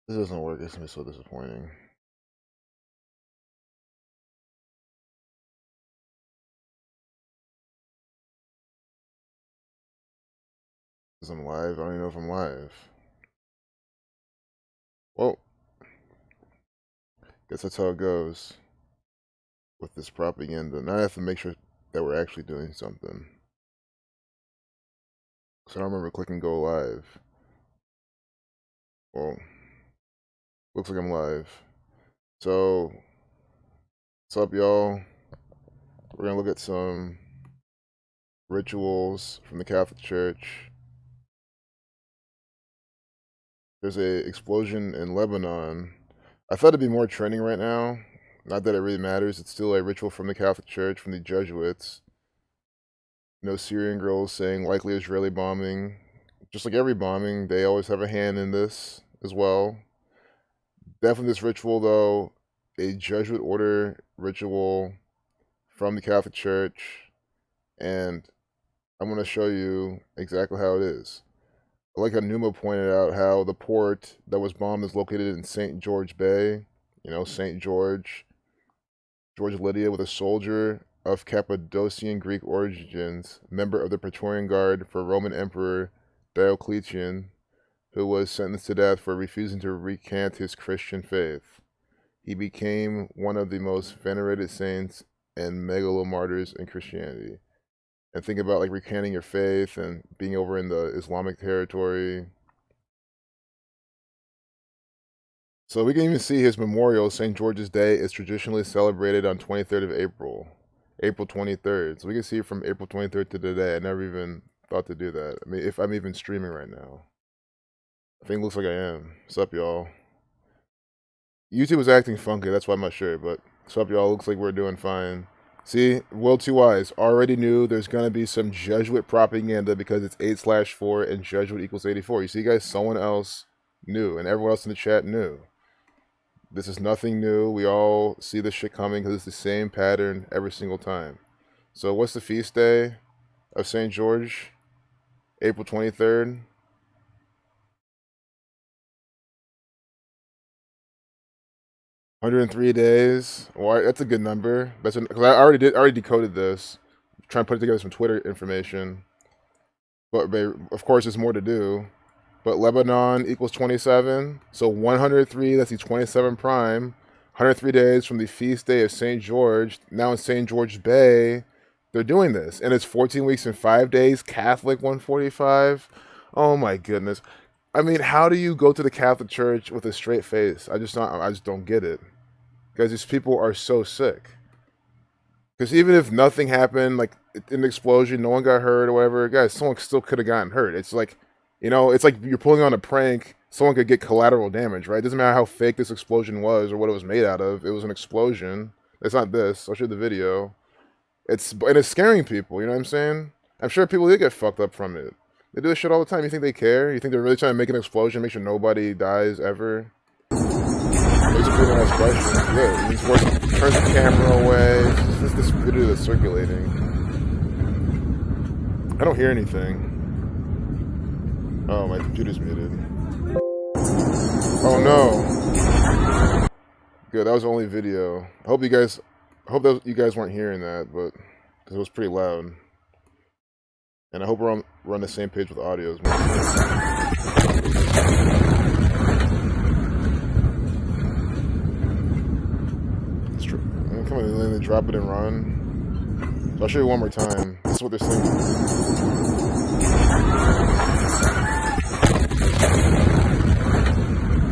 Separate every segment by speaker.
Speaker 1: This doesn't work. It's gonna be so disappointing. Because I'm live. I don't even know if I'm live. Well, guess that's how it goes with this propaganda. Now I have to make sure that we're actually doing something. Because I don't remember clicking go live. Well, looks like I'm live. So, what's up, y'all? We're gonna look at some rituals from the Catholic Church. There's a explosion in Lebanon. I thought it'd be more trending right now. Not that it really matters. It's still a ritual from the Catholic Church, from the Jesuits. No Syrian girls saying likely Israeli bombing. Just like every bombing, they always have a hand in this as well. Definitely this ritual, though, a Jesuit order ritual from the Catholic Church. And I'm going to show you exactly how it is. I like how Numa pointed out how the port that was bombed is located in St. George Bay. You know, St. George, George Lydia, with a soldier of Cappadocian Greek origins, member of the Praetorian Guard for Roman Emperor Diocletian, who was sentenced to death for refusing to recant his Christian faith. He became one of the most venerated saints and megalomartyrs in Christianity. And think about like recanting your faith and being over in the Islamic territory. So we can even see his memorial, St. George's Day, is traditionally celebrated on 23rd of April, April 23rd. So we can see from April 23rd to today. I never even thought to do that. I mean, if I'm even streaming right now. I think it looks like I am. What's up, y'all? YouTube is acting funky. That's why I'm not sure. But what's up, y'all? Looks like we're doing fine. See, Will Two Eyes already knew there's going to be some Jesuit propaganda because it's 8/4 and Jesuit equals 84. You see, guys, someone else knew, and everyone else in the chat knew. This is nothing new. We all see this shit coming because it's the same pattern every single time. So, what's the feast day of St. George? April 23rd. 103 days. Why? That's a good number. That's because I already decoded this. I'm trying to put together some Twitter information, but of course, there's more to do. But Lebanon equals 27, so 103. That's the 27 prime. 103 days from the feast day of St. George. Now in St. George Bay, they're doing this, and it's 14 weeks and 5 days. Catholic 145. Oh my goodness. I mean, how do you go to the Catholic Church with a straight face? I just don't get it. Because these people are so sick. Because even if nothing happened, like an explosion, no one got hurt or whatever, guys, someone still could have gotten hurt. It's like, it's like you're pulling on a prank. Someone could get collateral damage, right? It doesn't matter how fake this explosion was or what it was made out of. It was an explosion. It's not this. I'll show you the video. And it's scaring people. You know what I'm saying? I'm sure people did get fucked up from it. They do this shit all the time. You think they care? You think they're really trying to make an explosion, make sure nobody dies ever? Makes people ask questions. Look, he's forcing, turns the camera away. It's this video that's circulating. I don't hear anything. Oh, my computer's muted. Oh no. Good, that was the only video. I hope you guys weren't hearing that, but because it was pretty loud. And I hope we're on the same page with audio as well. It's true. Come on, and then drop it and run. So I'll show you one more time. This is what they're saying.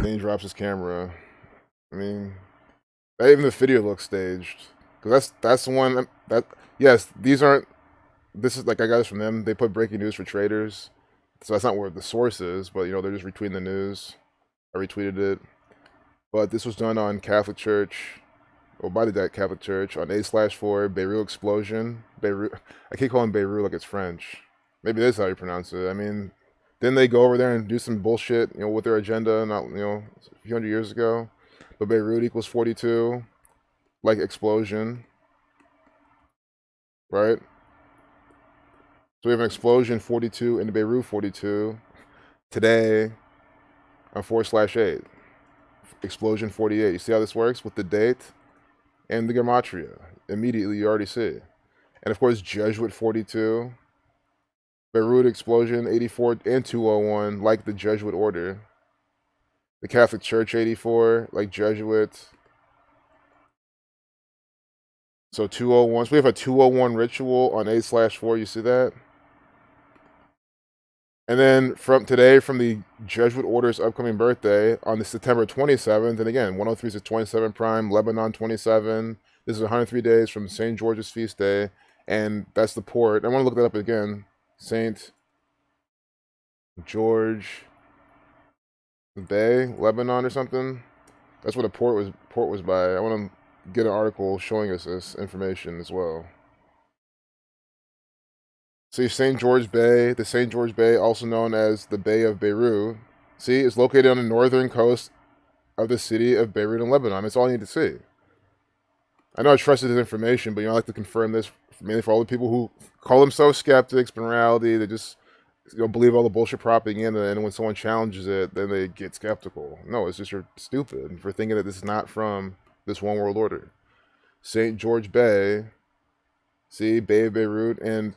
Speaker 1: Then he drops his camera. I mean, even the video looks staged. Because that's the one that yes, these aren't. This is like I got this from them. They put breaking news for traders, so that's not where the source is. But they're just retweeting the news. I retweeted it, but this was done on Catholic Church, or by the Catholic Church on 8/4 Beirut explosion. Beirut. I keep calling Beirut like it's French. Maybe that's how you pronounce it. I mean, didn't they go over there and do some bullshit, with their agenda, not a few hundred years ago? But Beirut equals 42, like explosion, right? So we have an explosion 42 in Beirut 42 today on 4/8. explosion 48. You see how this works with the date and the Gematria? Immediately, you already see. And of course, Jesuit 42, Beirut explosion 84 and 201, like the Jesuit order. The Catholic Church 84, like Jesuit. So 201. So we have a 201 ritual on 8/4. You see that? And then from today, from the Jesuit order's upcoming birthday on the September 27th, and again, 103 is 27 prime, Lebanon 27. This is 103 days from St. George's feast day, and that's the port. I want to look that up again. St. George Bay, Lebanon, or something. That's what the port was by. I want to get an article showing us this information as well. See, St. George Bay, the St. George Bay, also known as the Bay of Beirut. See, it's located on the northern coast of the city of Beirut in Lebanon. That's all you need to see. I know I trusted this information, but I like to confirm this mainly for all the people who call themselves skeptics, but in reality, they just believe all the bullshit propaganda, and when someone challenges it, then they get skeptical. No, it's just you're stupid for thinking that this is not from this one world order. St. George Bay, see, Bay of Beirut, and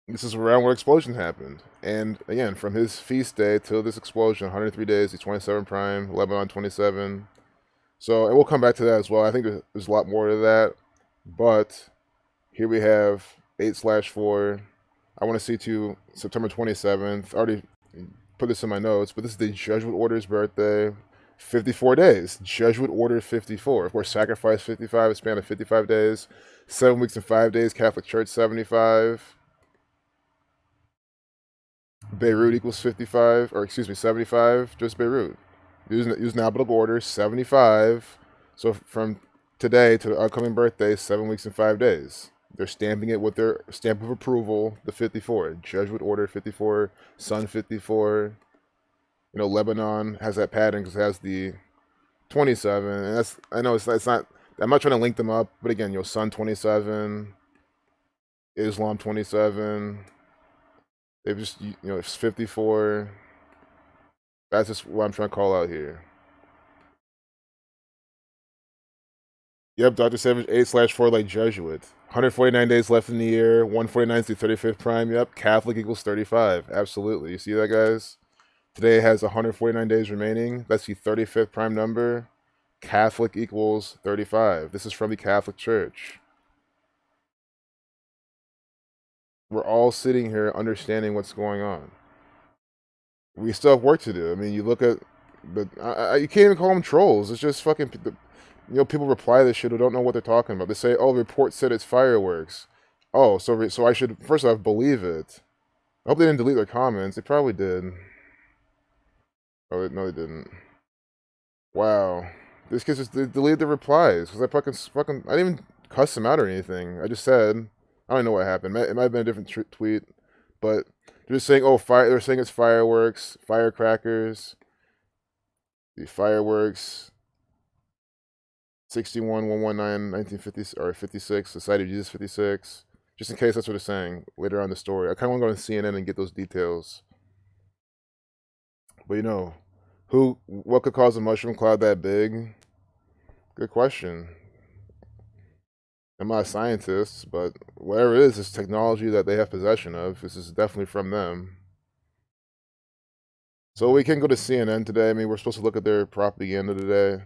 Speaker 1: this is around where explosion happened. And again, from his feast day till this explosion, 103 days, he's 27 prime, Lebanon 27. So, and we'll come back to that as well. I think there's a lot more to that. But here we have 8/4. I want to see to September 27th. I already put this in my notes, but this is the Jesuit order's birthday. 54 days. Jesuit order 54. Of course, sacrifice 55, a span of 55 days. 7 weeks and 5 days. Catholic Church 75. Beirut equals 55, or excuse me, 75, just Beirut. Using alphabetical order, 75. So from today to the upcoming birthday, 7 weeks and 5 days. They're stamping it with their stamp of approval, the 54. Jesuit order 54, Sun 54. Lebanon has that pattern because it has the 27. And that's, I know it's not, I'm not trying to link them up, but again, Sun 27, Islam 27. They've just, it's 54. That's just what I'm trying to call out here. Yep, Dr. Savage, 8/4 like Jesuit. 149 days left in the year. 149 is the 35th prime. Yep, Catholic equals 35. Absolutely. You see that, guys? Today has 149 days remaining. That's the 35th prime number. Catholic equals 35. This is from the Catholic Church. We're all sitting here understanding what's going on. We still have work to do. I mean, you look at you can't even call them trolls. It's just fucking, people reply to this shit who don't know what they're talking about. They say, "Oh, the report said it's fireworks." Oh, so I should first off believe it. I hope they didn't delete their comments. They probably did. Oh no, they didn't. Wow, these kids just deleted the replies because I fucking I didn't even cuss them out or anything. I just said I don't know what happened. It might have been a different tweet, but they're just saying, "Oh, fire!" They're saying it's fireworks, firecrackers. The fireworks. 61-119-1950 or 56. Society of Jesus 56. Just in case that's what it's saying later on in the story. I kind of want to go to CNN and get those details. But what could cause a mushroom cloud that big? Good question. I'm not a scientist, but whatever it is, it's technology that they have possession of. This is definitely from them. So we can go to CNN today. I mean, we're supposed to look at their propaganda today.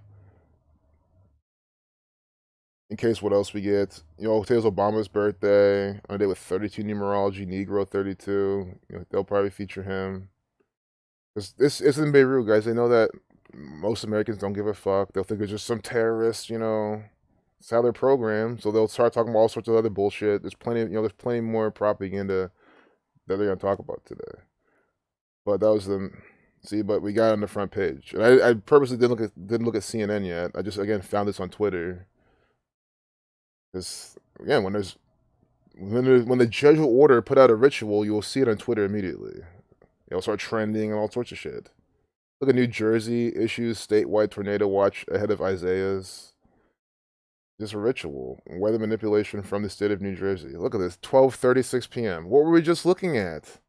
Speaker 1: In case what else we get. Today's Obama's birthday. On a day with 32 numerology, Negro 32. They'll probably feature him. This isn't Beirut, guys. They know that most Americans don't give a fuck. They'll think it's just some terrorists, It's how they're programmed. So they'll start talking about all sorts of other bullshit. There's plenty more propaganda that they're gonna talk about today. But that was them. See, but we got it on the front page. And I purposely didn't look at CNN yet. I just again found this on Twitter. Because again, when the Jesuit order put out a ritual, you will see it on Twitter immediately. It'll start trending and all sorts of shit. Look at New Jersey issues statewide tornado watch ahead of Isaiah's. Just a ritual. Weather manipulation from the state of New Jersey. Look at this. 12:36 p.m. What were we just looking at?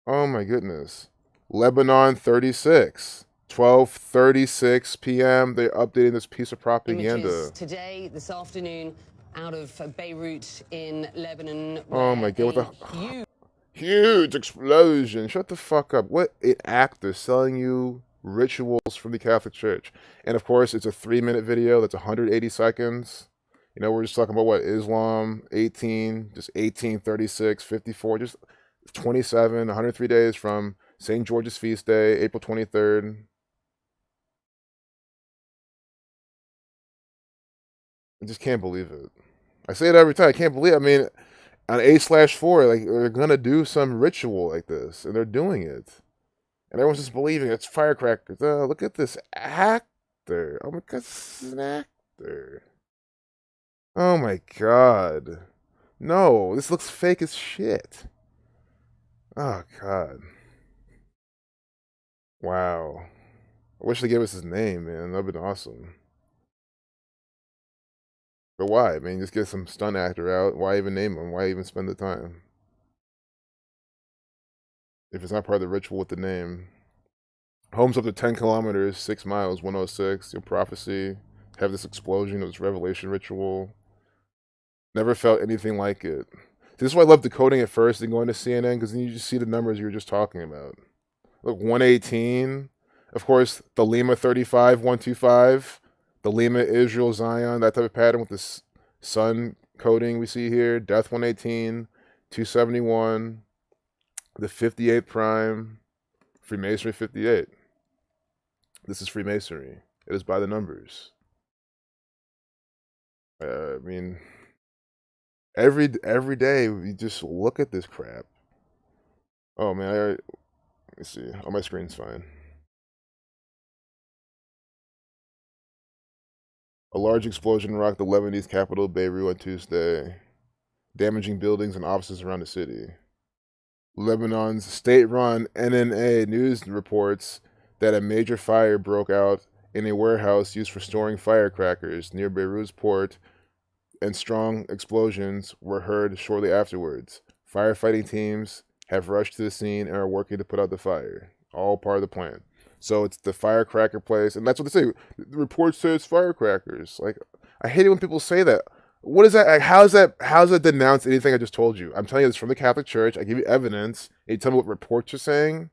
Speaker 1: Oh my goodness. Lebanon 36. 12:36 p.m. They're updating this piece of propaganda.
Speaker 2: Images today, this afternoon, out of Beirut in Lebanon,
Speaker 1: Oh
Speaker 2: where
Speaker 1: my god, what
Speaker 2: a
Speaker 1: huge explosion. Shut the fuck up. What an actor selling you rituals from the Catholic Church. And of course, it's a 3-minute video that's 180 seconds. You know, we're just talking about what Islam, 18, just 18, 36, 54, just 27, 103 days from St. George's feast day, April 23rd. I just can't believe it. I say it every time. I can't believe it. I mean, on A/4, like, they're gonna do some ritual like this, and they're doing it. And everyone's just believing it's firecrackers. Oh, look at this actor. Oh my god, this is an actor. Oh my god. No, this looks fake as shit. Oh god. Wow. I wish they gave us his name, man. That'd been awesome. But why? I mean, just get some stunt actor out. Why even name him? Why even spend the time? If it's not part of the ritual with the name. Homes up to 10 kilometers, 6 miles, 106. Your prophecy. Have this explosion of this revelation ritual. Never felt anything like it. This is why I love decoding at first and going to CNN, because then you just see the numbers you were just talking about. Look, 118. Of course, the Lima 35, 125. The Lima, Israel, Zion, that type of pattern with this sun coding we see here. Death 118, 271. The 58th prime. Freemasonry 58. This is Freemasonry. It is by the numbers. I mean, every day we just look at this crap. Oh man, let me see. Oh, my screen's fine. A large explosion rocked the Lebanese capital, Beirut, on Tuesday, damaging buildings and offices around the city. Lebanon's state-run NNA news reports that a major fire broke out in a warehouse used for storing firecrackers near Beirut's port, and strong explosions were heard shortly afterwards. Firefighting teams have rushed to the scene and are working to put out the fire. All part of the plan. So it's the firecracker place, and that's what they say. The report says firecrackers. Like, I hate it when people say that. What is that? Like, how's that denounce anything I just told you? I'm telling you this from the Catholic Church. I give you evidence, and you tell me what reports are saying.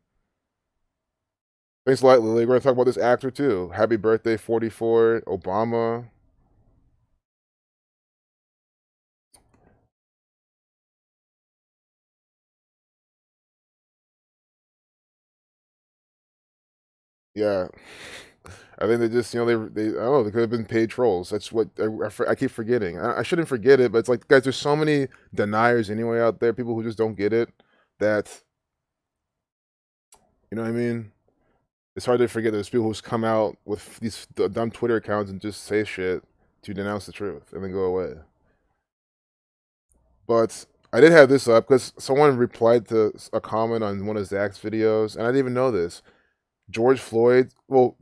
Speaker 1: Thanks a lot, Lily. We're gonna talk about this actor too. Happy birthday, 44, Obama. Yeah, I think they just, they I don't know, they could have been paid trolls. That's what I keep forgetting. I shouldn't forget it, but it's like, guys, there's so many deniers anyway out there, people who just don't get it, that, you know what I mean? It's hard to forget there's people who's come out with these dumb Twitter accounts and just say shit to denounce the truth and then go away. But I did have this up because someone replied to a comment on one of Zach's videos, and I didn't even know this. George Floyd, well,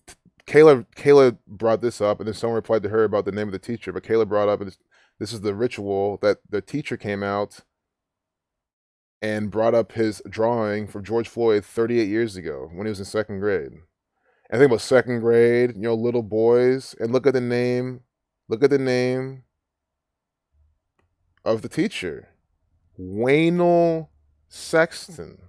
Speaker 1: Kayla brought this up, and then someone replied to her about the name of the teacher. But Kayla brought up, and this is the ritual that the teacher came out and brought up his drawing from George Floyd 38 years ago when he was in second grade. And think about second grade, little boys, and look at the name. Look at the name of the teacher, Waynell Sexton.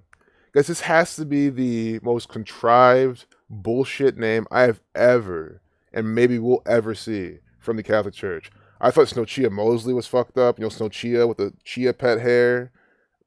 Speaker 1: Guys, this has to be the most contrived bullshit name I have ever, and maybe will ever see from the Catholic Church. I thought Snowchia Mosley was fucked up. Snowchia with the chia pet hair.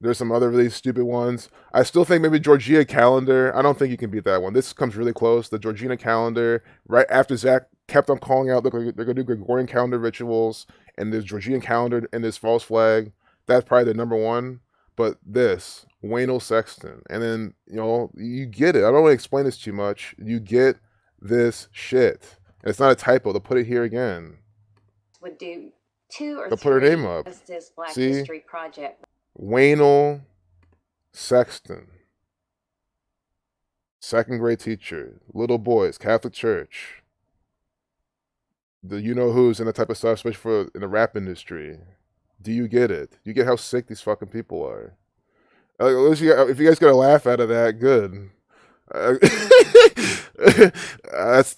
Speaker 1: There's some other really stupid ones. I still think maybe Georgia Calendar. I don't think you can beat that one. This comes really close. The Georgina Calendar, right after Zach kept on calling out, they're going to do Gregorian calendar rituals, and there's Georgian calendar and this false flag. That's probably the number one. But this, Waynell Sexton. And then, you get it. I don't want to explain this too much. You get this shit. And it's not a typo. They'll put it here again.
Speaker 3: Would do 2 or
Speaker 1: They'll
Speaker 3: 3
Speaker 1: put her name up.
Speaker 3: Justice Black
Speaker 1: See?
Speaker 3: History Project.
Speaker 1: Waynell Sexton. Second grade teacher. Little boys. Catholic Church. The you-know-who's and that type of stuff, especially in the rap industry. Do you get it? Do you get how sick these fucking people are? If you guys got a laugh out of that, good. Uh,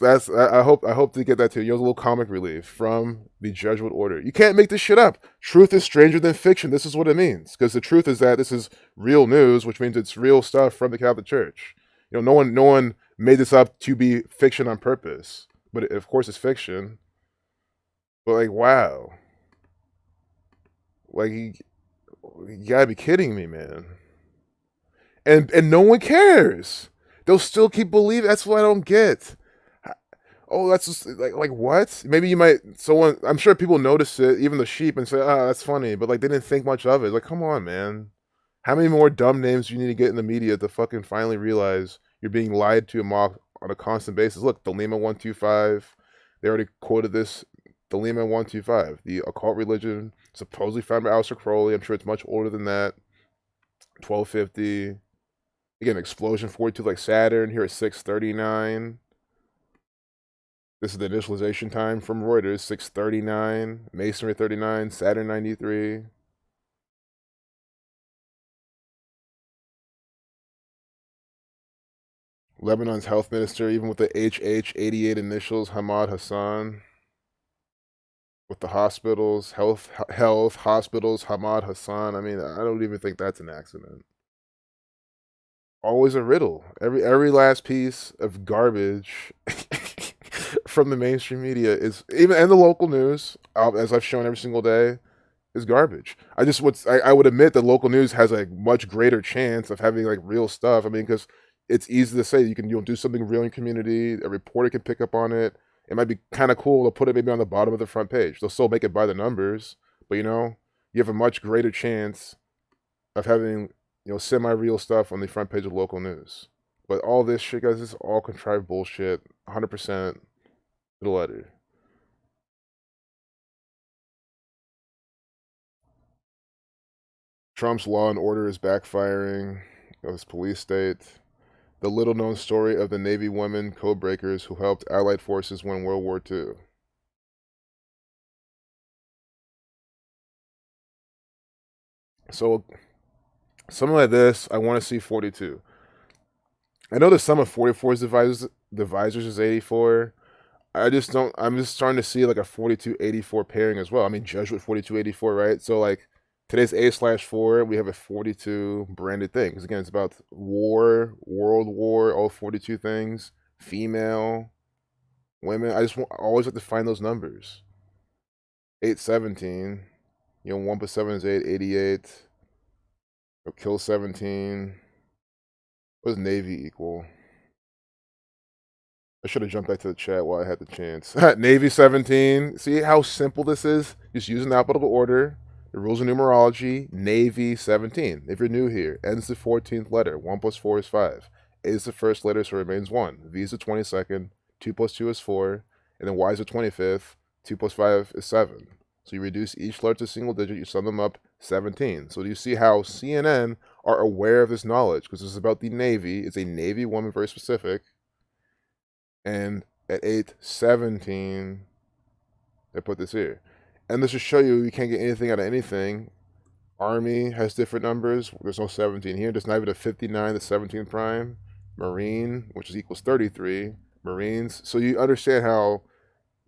Speaker 1: that's. I hope to get that too. You know, a little comic relief from the Jesuit order. You can't make this shit up. Truth is stranger than fiction. This is what it means. Because the truth is that this is real news, which means it's real stuff from the Catholic Church. You know, no one made this up to be fiction on purpose. But of course, it's fiction. But like, wow, like you gotta be kidding me, man. And no one cares. They'll still keep believing. That's what I don't get. Oh, that's just like what? Maybe you might someone. I'm sure people notice it, even the sheep, and say, "Ah, that's funny," but like they didn't think much of it. Like, come on, man. How many more dumb names do you need to get in the media to fucking finally realize you're being lied to and mocked on a constant basis? Look, the Lima 125. They already quoted this. The Lima 125, the occult religion supposedly found by Aleister Crowley. I'm sure it's much older than that. 1250. Again, explosion 42 like Saturn. Here at 639. This is the initialization time from Reuters, 639. Masonry 39. Saturn 93. Lebanon's health minister, even with the HH88 initials, Hamad Hassan. With the hospitals, health hospitals, Hamad Hassan. I mean, I don't even think that's an accident. Always a riddle. Every last piece of garbage from the mainstream media is even and the local news, as I've shown every single day, is garbage. I would admit that local news has a much greater chance of having like real stuff. I mean, because it's easy to say you do something real in your community. A reporter can pick up on it. It might be kind of cool to put it maybe on the bottom of the front page. They'll still make it by the numbers, but you have a much greater chance of having semi-real stuff on the front page of local news. But all this shit, guys, is all contrived bullshit. 100% to the letter. Trump's law and order is backfiring. Of his police state. The little-known story of the Navy women codebreakers who helped Allied forces win World War II. So, something like this, I want to see 42. I know the sum of 44's divisors is 84. I just don't. I'm just starting to see like a 4284 pairing as well. I mean, Jesuit 4284, right? So like today's A/4, we have a 42 branded thing. Because again, it's about war, world war, all 42 things, female, women. I always have to find those numbers. 817, 1 plus 7 is 8, 88. Kill 17. What does Navy equal? I should have jumped back to the chat while I had the chance. Navy 17. See how simple this is? Just using alphabetical order, the rules of numerology. Navy 17. If you're new here, N's the 14th letter. 1 plus 4 is 5. A is the first letter, so it remains 1. V is the 22nd. 2 plus 2 is 4. And then Y is the 25th. 2 plus 5 is 7. So you reduce each letter to a single digit. You sum them up, 17. So do you see how CNN are aware of this knowledge? Because this is about the Navy. It's a Navy woman, very specific. And at 817, they put this here. And this will show you can't get anything out of anything. Army has different numbers. There's no 17 here. There's not even a 59, the 17 prime. Marine, which is equals 33. Marines. So you understand how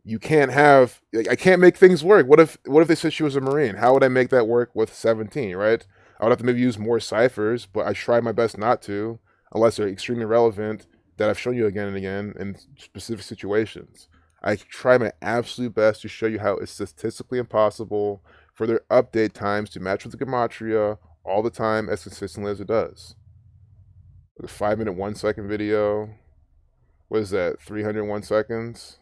Speaker 1: you can't have. I can't make things work. What if they said she was a Marine? How would I make that work with 17? Right? I would have to maybe use more ciphers, but I try my best not to, unless they're extremely relevant. That I've shown you again and again in specific situations. I try my absolute best to show you how it's statistically impossible for their update times to match with the Gematria all the time as consistently as it does. The 5-minute 1-second video. What is that? 301 seconds?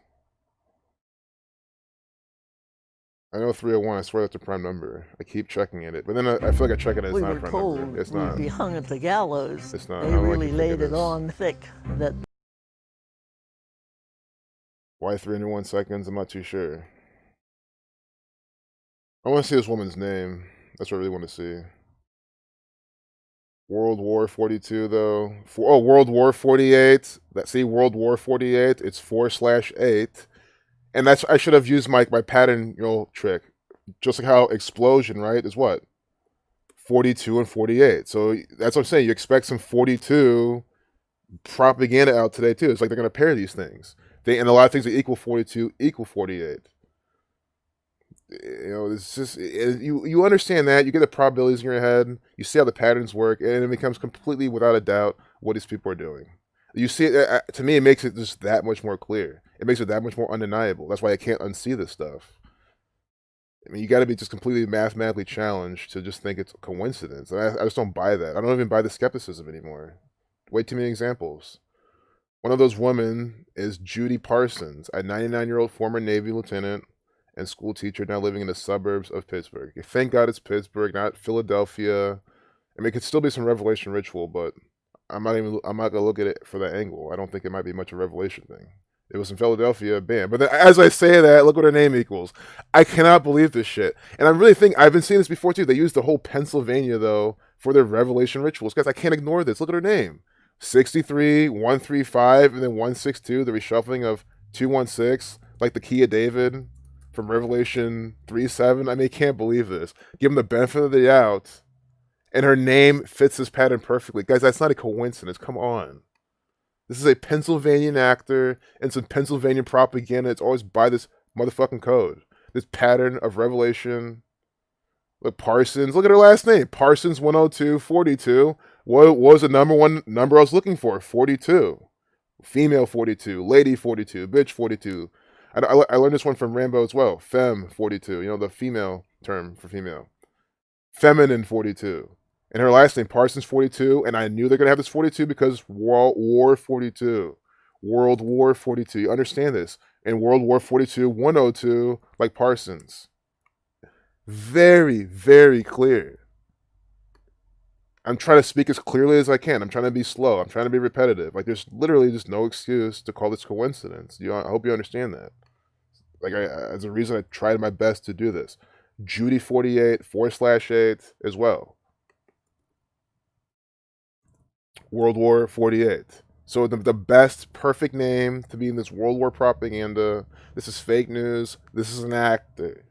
Speaker 1: I know 301. I swear that's a prime number. I keep checking it, but then I feel like I check it and it's not a prime number. It's not.
Speaker 4: We'd be hung at the gallows.
Speaker 1: It's not.
Speaker 4: They really laid it on thick. That.
Speaker 1: Why 301 seconds? I'm not too sure. I want to see this woman's name. That's what I really want to see. World War 42, though. World War 48. See, World War 48. It's 4/8. And I should have used my pattern, trick. Just like how explosion, right, is what? 42 and 48. So that's what I'm saying. You expect some 42 propaganda out today too. It's like they're going to pair these things. And a lot of things that equal 42 equal 48. It's just you understand that, you get the probabilities in your head, you see how the patterns work, and it becomes completely without a doubt what these people are doing. You see it, to me, it makes it just that much more clear. It makes it that much more undeniable. That's why I can't unsee this stuff. I mean, you got to be just completely mathematically challenged to just think it's a coincidence. And I just don't buy that. I don't even buy the skepticism anymore. Way too many examples. One of those women is Judy Parsons, a 99-year-old former Navy lieutenant and school teacher now living in the suburbs of Pittsburgh. Thank God it's Pittsburgh, not Philadelphia. I mean, it could still be some revelation ritual, but I'm not gonna look at it for that angle. I don't think it might be much a revelation thing. It was in Philadelphia, bam. But then, as I say that, look what her name equals. I cannot believe this shit. And I really think I've been seeing this before too. They use the whole Pennsylvania though for their revelation rituals. Guys, I can't ignore this. Look at her name. 63, 135, and then 162, the reshuffling of 216, like the key of David from Revelation 3:7. I mean, I can't believe this. Give them the benefit of the doubt, and her name fits this pattern perfectly. Guys, that's not a coincidence. Come on. This is a Pennsylvanian actor and some Pennsylvania propaganda. It's always by this motherfucking code. This pattern of revelation. Look, Parsons. Look at her last name. Parsons 102, 42. What was the number one number I was looking for? 42. Female 42. Lady 42. Bitch 42. I learned this one from Rambo as well. Femme 42. You know, the female term for female. Feminine 42. And her last name, Parsons 42. And I knew they're going to have this 42 because World War 42. World War 42. You understand this. In World War 42, 102, like Parsons. Very, very clear. I'm trying to speak as clearly as I can. I'm trying to be slow. I'm trying to be repetitive. Like, there's literally just no excuse to call this coincidence. I hope you understand that. Like, as a reason I tried my best to do this. Judy 48, /8 as well. World War 48. So the best, perfect name to be in this World War propaganda. This is fake news. This is an actor.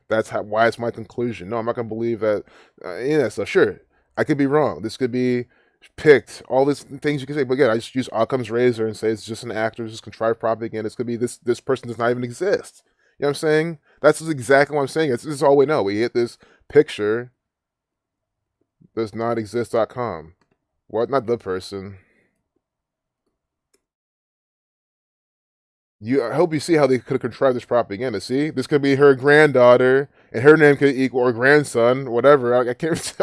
Speaker 1: That's why it's my conclusion. No, I'm not going to believe that. So sure, I could be wrong. This could be picked. All these things you can say. But again, I just use Occam's razor and say it's just an actor, it's just contrived propaganda. It's going to be this person does not even exist. You know what I'm saying? That's exactly what I'm saying. This is all we know. We hit this picture. Does not exist.com. What? Not the person. I hope you see how they could have contrived this propaganda. See, this could be her granddaughter, and her name could equal or grandson, whatever. I can't.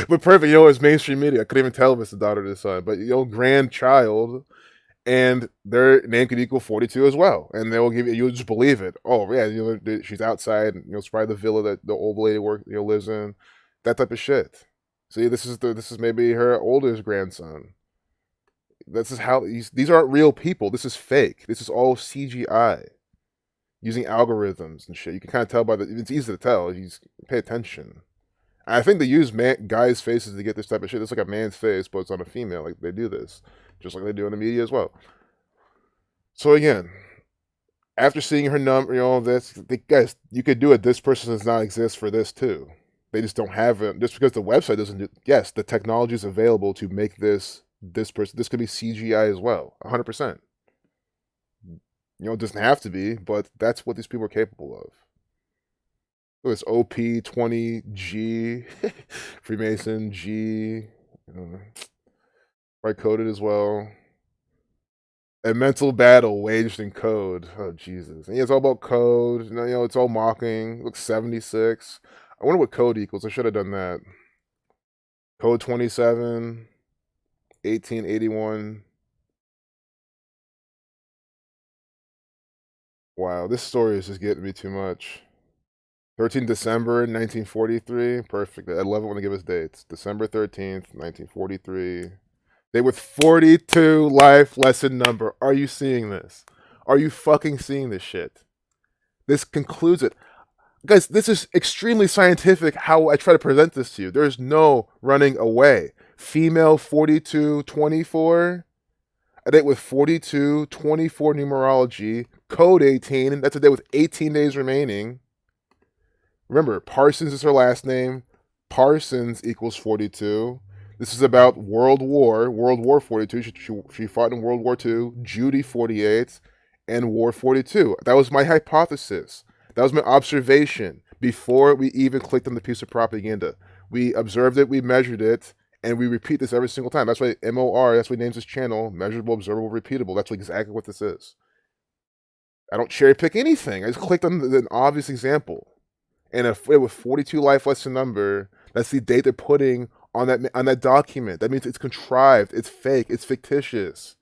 Speaker 1: But perfect. It's mainstream media. I couldn't even tell if it's the daughter or the son. But grandchild, and their name could equal 42 as well, and they will give you. You'll just believe it. Oh yeah, she's outside. It's probably the villa that the old lady lives in. That type of shit. See, this is maybe her oldest grandson. This is how these aren't real people. This is fake. This is all CGI, using algorithms and shit. You can kind of tell by it's easy to tell. You pay attention. I think they use guys' faces to get this type of shit. It's like a man's face, but it's on a female. Like they do this, just like they do in the media as well. So again, after seeing her number, guys, you could do it. This person does not exist for this too. They just don't have it. Just because the website doesn't do. Yes, the technology is available to make this person. This could be CGI as well, 100%. It doesn't have to be, but that's what these people are capable of. Look, it's OP20G, Freemason G, right coded as well. A mental battle waged in code. Oh Jesus! And it's all about code. It's all mocking. Looks 76. I wonder what code equals. I should have done that. Code 27, 1881. Wow, this story is just getting me too much. 13 December 1943. Perfect. I love it when they give us dates. December 13th, 1943. Day with 42 life lesson number. Are you seeing this? Are you fucking seeing this shit? This concludes it. Guys, this is extremely scientific how I try to present this to you. There's no running away. Female 42, 24. A date with 42, 24 numerology. Code 18. That's a day with 18 days remaining. Remember, Parsons is her last name. Parsons equals 42. This is about World War 42. She fought in World War II, Judy 48, and War 42. That was my hypothesis. That was my observation before we even clicked on the piece of propaganda. We observed it, we measured it, and we repeat this every single time. That's why MOR, that's what he names this channel, measurable, observable, repeatable. That's exactly what this is. I don't cherry pick anything. I just clicked on an obvious example. And if it was 42 life lesson number, that's the date they're putting on that document. That means it's contrived, it's fake, it's fictitious.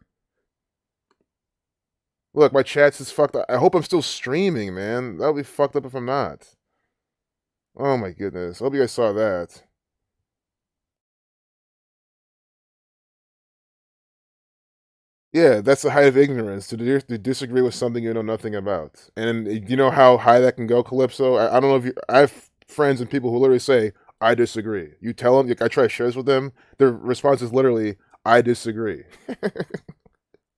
Speaker 1: Look, my chat's is fucked up. I hope I'm still streaming, man. That would be fucked up if I'm not. Oh my goodness. I hope you guys saw that. Yeah, that's the height of ignorance, to disagree with something you know nothing about. And you know how high that can go, Calypso? I don't know if you. I have friends and people who literally say, I disagree. You tell them, like, I try to share this with them, their response is literally, I disagree.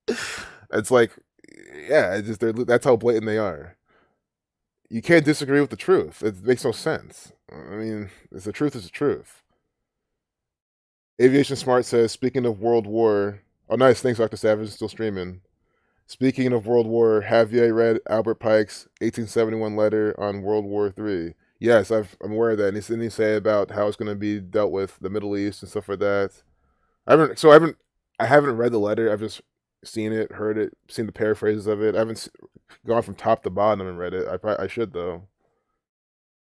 Speaker 1: It's like, yeah, it's just, that's how blatant they are. You can't disagree with the truth. It makes no sense. I mean, the truth is the truth. Aviation Smart says, speaking of World War. Oh, nice. Thanks, Dr. Savage. Still streaming. Speaking of World War, have you read Albert Pike's 1871 letter on World War III? Yes, I'm aware of that. And didn't he say about how it's going to be dealt with the Middle East and stuff like that? I haven't read the letter. I've just seen it, heard it, seen the paraphrases of it. I haven't gone from top to bottom and read it. I should though.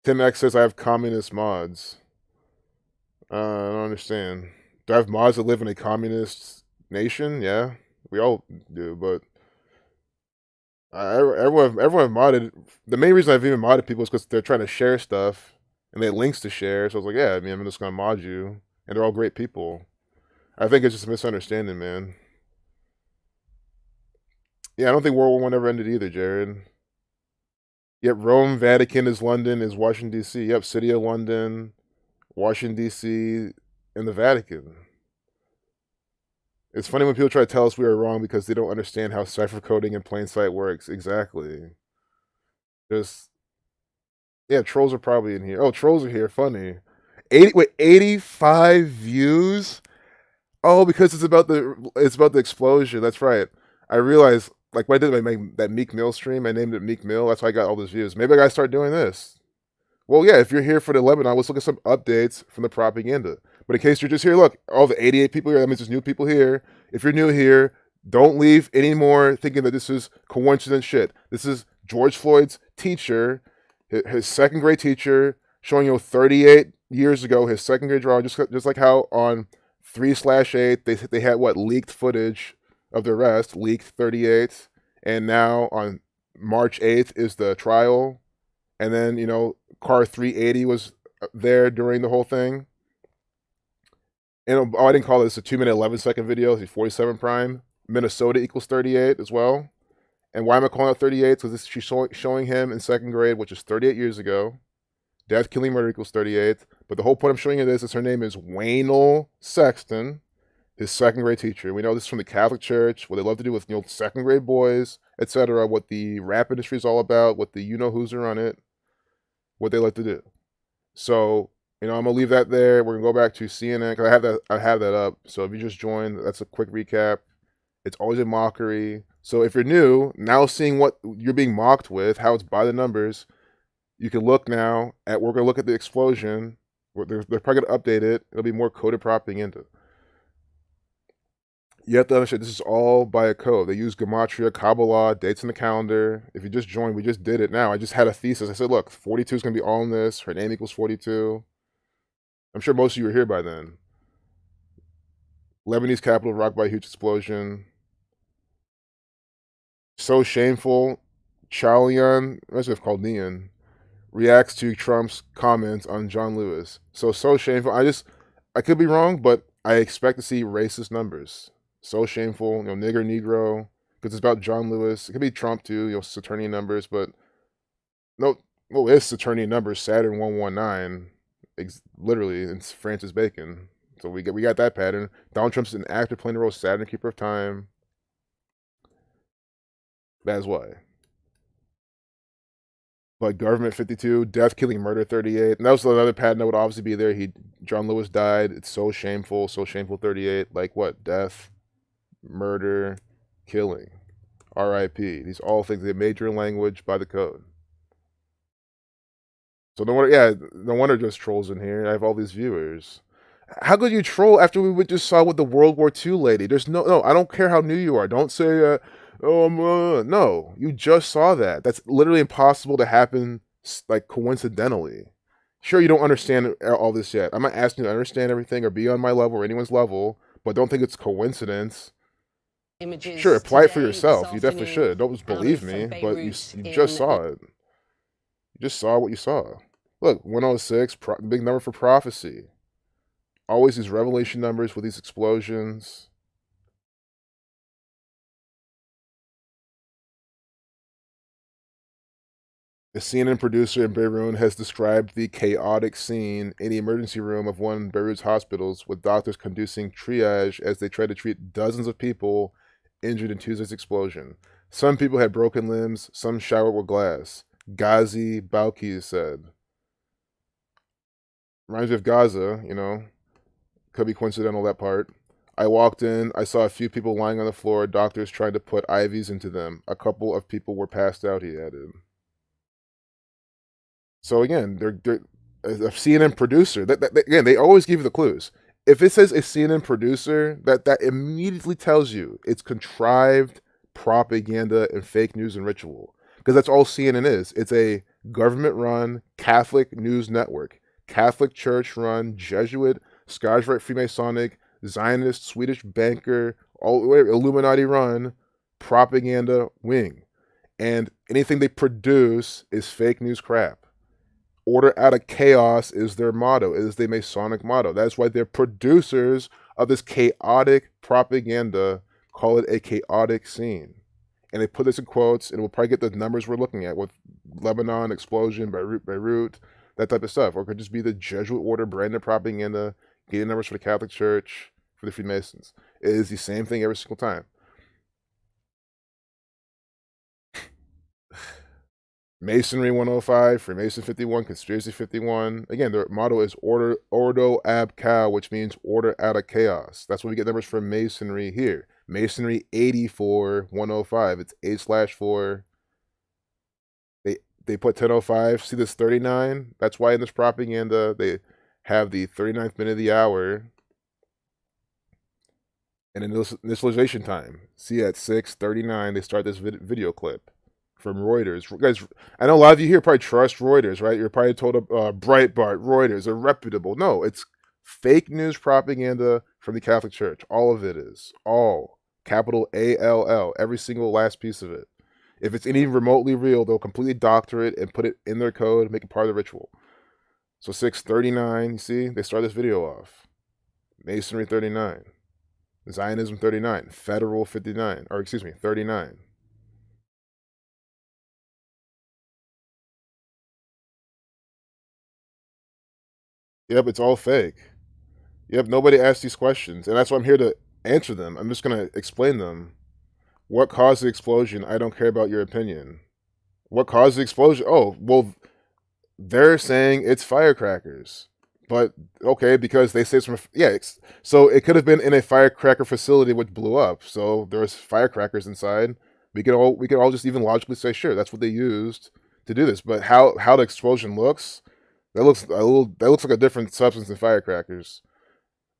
Speaker 1: Tim X says I have communist mods. I don't understand. Do I have mods that live in a communist nation? Yeah, we all do, but everyone modded. The main reason I've even modded people is because they're trying to share stuff and they had links to share. So I was like, yeah, I mean, I'm just gonna mod you, and they're all great people. I think it's just a misunderstanding, man. Yeah, I don't think World War One ever ended either, Jared. Yep, Rome, Vatican is London, is Washington D.C. Yep, City of London, Washington D.C., and the Vatican. It's funny when people try to tell us we are wrong because they don't understand how cipher coding in plain sight works. Exactly. Just yeah, trolls are probably in here. Oh, trolls are here. Funny. 85 views. Oh, because it's about the explosion. That's right. I realized, like when I did that Meek Mill stream, I named it Meek Mill. That's why I got all those views. Maybe I gotta start doing this. Well, yeah, if you're here for the Lebanon, let's look at some updates from the propaganda. But in case you're just here, look, all the 88 people here, that means there's new people here. If you're new here, don't leave anymore thinking that this is coincidence shit. This is George Floyd's teacher, his second grade teacher, showing you 38 years ago, his second grade drawing, just like how on 3/8, they had what, leaked footage of the arrest, leaked 38, and now on March 8th is the trial. And then, car 380 was there during the whole thing. And I didn't call this a 2-minute, 11-second video. It's 47 prime. Minnesota equals 38 as well. And why am I calling out 38? Because she's showing him in second grade, which is 38 years ago. Death, killing, murder equals 38. But the whole point I'm showing you this is her name is Waynell Sexton, his second grade teacher. We know this from the Catholic Church, what they love to do with second grade boys, etc. What the rap industry is all about, what the you-know-who's are on it, what they like to do. So, I'm gonna leave that there. We're gonna go back to CNN because I have that up. So if you just joined, that's a quick recap. It's always a mockery. So if you're new, now seeing what you're being mocked with, how it's by the numbers, you can look now at. We're gonna look at the explosion. They're probably gonna update it. It'll be more coded propaganda. You have to understand this is all by a code. They use Gematria, Kabbalah, dates in the calendar. If you just joined, we just did it now. I just had a thesis. I said, look, 42 is going to be all in this. Her name equals 42. I'm sure most of you were here by then. Lebanese capital rocked by a huge explosion. So shameful. Chalian, reminds me of Chaldean, reacts to Trump's comments on John Lewis. So shameful. I could be wrong, but I expect to see racist numbers. So shameful, nigger, negro, because it's about John Lewis. It could be Trump too, Saturnian numbers, but no, well, it's Saturnian numbers, Saturn 119, literally, it's Francis Bacon. So we got that pattern. Donald Trump's an actor playing the role of Saturn, keeper of time. That's why. But government 52, death, killing, murder 38. And that was another pattern that would obviously be there. John Lewis died. It's so shameful 38. Like what? Death, murder, killing, RIP. These all things, they major in language by the code. So no wonder, yeah, no wonder there's trolls in here. I have all these viewers. How could you troll after we just saw with the World War II lady? There's no. I don't care how new you are. Don't say, no. You just saw that. That's literally impossible to happen, like coincidentally. Sure, you don't understand all this yet. I'm not asking you to understand everything or be on my level or anyone's level, but don't think it's coincidence.
Speaker 2: Images
Speaker 1: sure, apply it for
Speaker 2: today,
Speaker 1: yourself.
Speaker 2: this
Speaker 1: You definitely
Speaker 2: afternoon,
Speaker 1: should. Don't just
Speaker 2: out
Speaker 1: believe
Speaker 2: of
Speaker 1: me, but you
Speaker 2: Beirut
Speaker 1: just
Speaker 2: in
Speaker 1: saw it. You just saw what you saw. Look, 106, big number for prophecy. Always these revelation numbers with these explosions. A CNN producer in Beirut has described the chaotic scene in the emergency room of one of Beirut's hospitals, with doctors conducting triage as they try to treat dozens of people injured in Tuesday's explosion. Some people had broken limbs, some showered with glass. Ghazi Balkis said. Reminds me of Gaza, Could be coincidental, that part. I walked in, I saw a few people lying on the floor, doctors trying to put IVs into them. A couple of people were passed out, he added. So again, they're a CNN producer. Again, they always give you the clues. If it says a CNN producer, that immediately tells you it's contrived propaganda and fake news and ritual. Because that's all CNN is. It's a government-run Catholic news network, Catholic Church-run Jesuit, Scottish Rite Freemasonic, Zionist, Swedish banker, all Illuminati-run propaganda wing, and anything they produce is fake news crap. Order out of chaos is their motto, is the Masonic motto. That's why they're producers of this chaotic propaganda, call it a chaotic scene. And they put this in quotes, and we'll probably get the numbers we're looking at with Lebanon, explosion, Beirut, that type of stuff. Or it could just be the Jesuit order, branded propaganda, getting numbers for the Catholic Church, for the Freemasons. It is the same thing every single time. Masonry 105, Freemason 51, Conspiracy 51. Again, their motto is Ordo ab Chao, which means order out of chaos. That's where we get numbers for Masonry here. Masonry 84, 105. It's 8/4. They put 1005. See this 39? That's why in this propaganda they have the 39th minute of the hour and initialization time. See at 6:39 they start this video clip from Reuters. Guys, I know a lot of you here probably trust Reuters, right? You're probably told Breitbart, Reuters are reputable. No, it's fake news propaganda from the Catholic Church. All of it is. All. Capital ALL. Every single last piece of it. If it's any remotely real, they'll completely doctor it and put it in their code, make it part of the ritual. So 6:39, you see? They start this video off. Masonry 39. Zionism 39. Federal 59. Or excuse me, 39. Yep, it's all fake. Yep, nobody asked these questions, and that's why I'm here to answer them. I'm just going to explain them. What caused the explosion? I don't care about your opinion. What caused the explosion? Oh, well, they're saying it's firecrackers. But, okay, because they say it's from, yeah, so it could have been in a firecracker facility which blew up. So there's firecrackers inside. We could all just even logically say, sure, that's what they used to do this. But how the explosion looks, that looks like a different substance than firecrackers.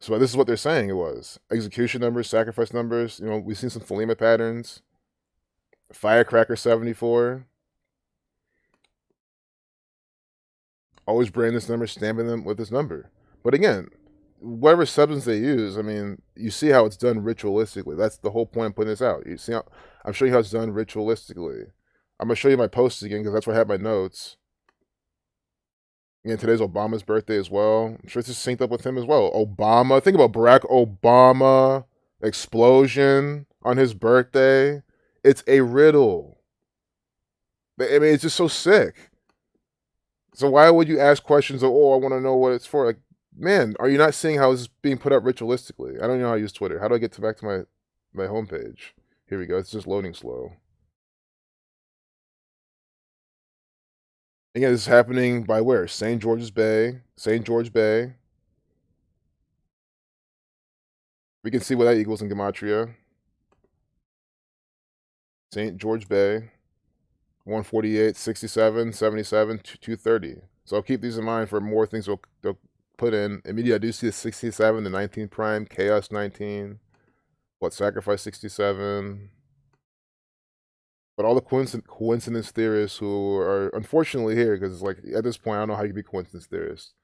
Speaker 1: So this is what they're saying it was. Execution numbers, sacrifice numbers. We've seen some Thelema patterns. Firecracker 74. Always brand this number, stamping them with this number. But again, whatever substance they use, I mean, you see how it's done ritualistically. That's the whole point of putting this out. You see how I'm showing you how it's done ritualistically. I'm gonna show you my posts again because that's where I have my notes. Again, today's Obama's birthday as well. I'm sure it's just synced up with him as well. Obama, think about Barack Obama explosion on his birthday. It's a riddle. I mean, it's just so sick. So why would you ask questions of, I want to know what it's for? Like, man, are you not seeing how it's being put up ritualistically? I don't know how to use Twitter. How do I get back to my homepage? Here we go. It's just loading slow. Again, this is happening by where? St. George Bay. We can see what that equals in Gematria. St. George Bay, 148, 67, 77, 230. So I'll keep these in mind for more things they'll put in. Immediately, I do see the 67, the 19 prime, chaos 19, sacrifice 67. But all the coincidence theorists who are unfortunately here, because it's like at this point, I don't know how you can be coincidence theorists.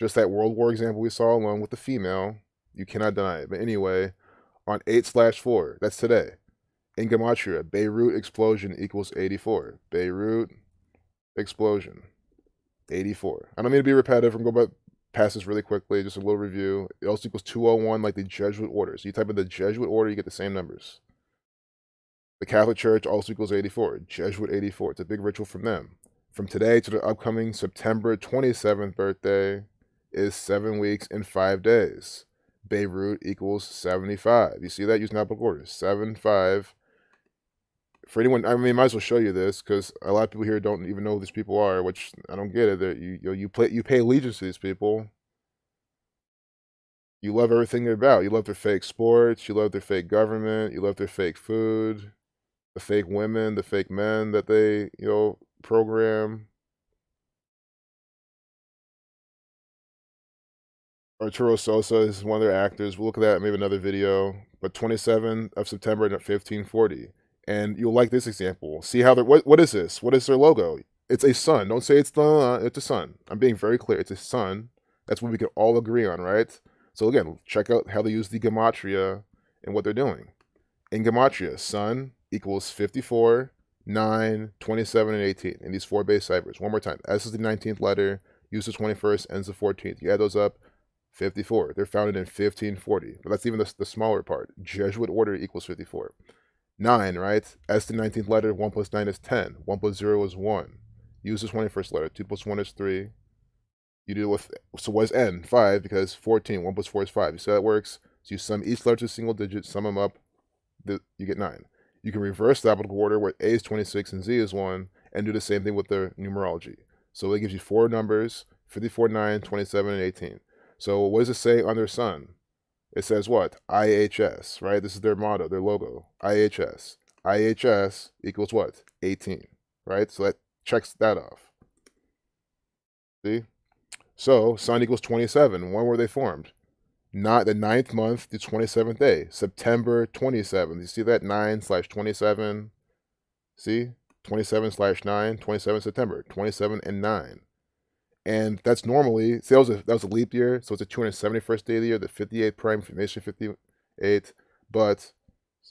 Speaker 1: Just that World War example we saw alone with the female, you cannot deny it. But anyway, on 8/4, that's today. In Gematria, Beirut explosion equals 84. Beirut explosion, 84. I don't mean to be repetitive. I'm going to pass this really quickly, just a little review. It also equals 201, like the Jesuit order. So you type in the Jesuit order, you get the same numbers. The Catholic Church also equals 84. Jesuit 84. It's a big ritual from them. From today to the upcoming September 27th birthday is 7 weeks and 5 days. Beirut equals 75. You see that? Using alphabetical order. 7-5. For anyone, I mean, I might as well show you this because a lot of people here don't even know who these people are, which I don't get it. That you pay allegiance to these people. You love everything they're about. You love their fake sports. You love their fake government. You love their fake food, the fake women, the fake men that they program. Arturo Sosa is one of their actors. We'll look at that in maybe another video. But 27th of September 1540. And you'll like this example. See how they're, what is this? What is their logo? It's a sun. Don't say it's a sun. I'm being very clear. It's a sun. That's what we can all agree on, right? So again, check out how they use the Gematria and what they're doing. In Gematria, sun equals 54, 9, 27, and 18 in these 4 base ciphers. One more time. S is the 19th letter. Use the 21st, ends the 14th. You add those up, 54. They're founded in 1540. But that's even the smaller part. Jesuit order equals 54. 9, right? S the 19th letter. 1 plus 9 is 10. 1 plus 0 is 1. Use the 21st letter. 2 plus 1 is 3. You do it with, so what is N? 5, because 14. 1 plus 4 is 5. You see how that works? So you sum each letter to a single digit, sum them up, you get 9. You can reverse the alphabetical order where A is 26 and Z is 1, and do the same thing with the numerology. So it gives you 4 numbers, 54, 9, 27, and 18. So what does it say on their sun? It says what? IHS, right? This is their motto, their logo. IHS. IHS equals what? 18, right? So that checks that off. See? So sun equals 27. When were they formed? Not the 9th month, the 27th day, September 27th. You see that? 9/27. See? 27/9, 27 September, 27 and 9. And that's normally, see, that was a leap year, so it's the 271st day of the year, the 58th prime, Freemason 58. But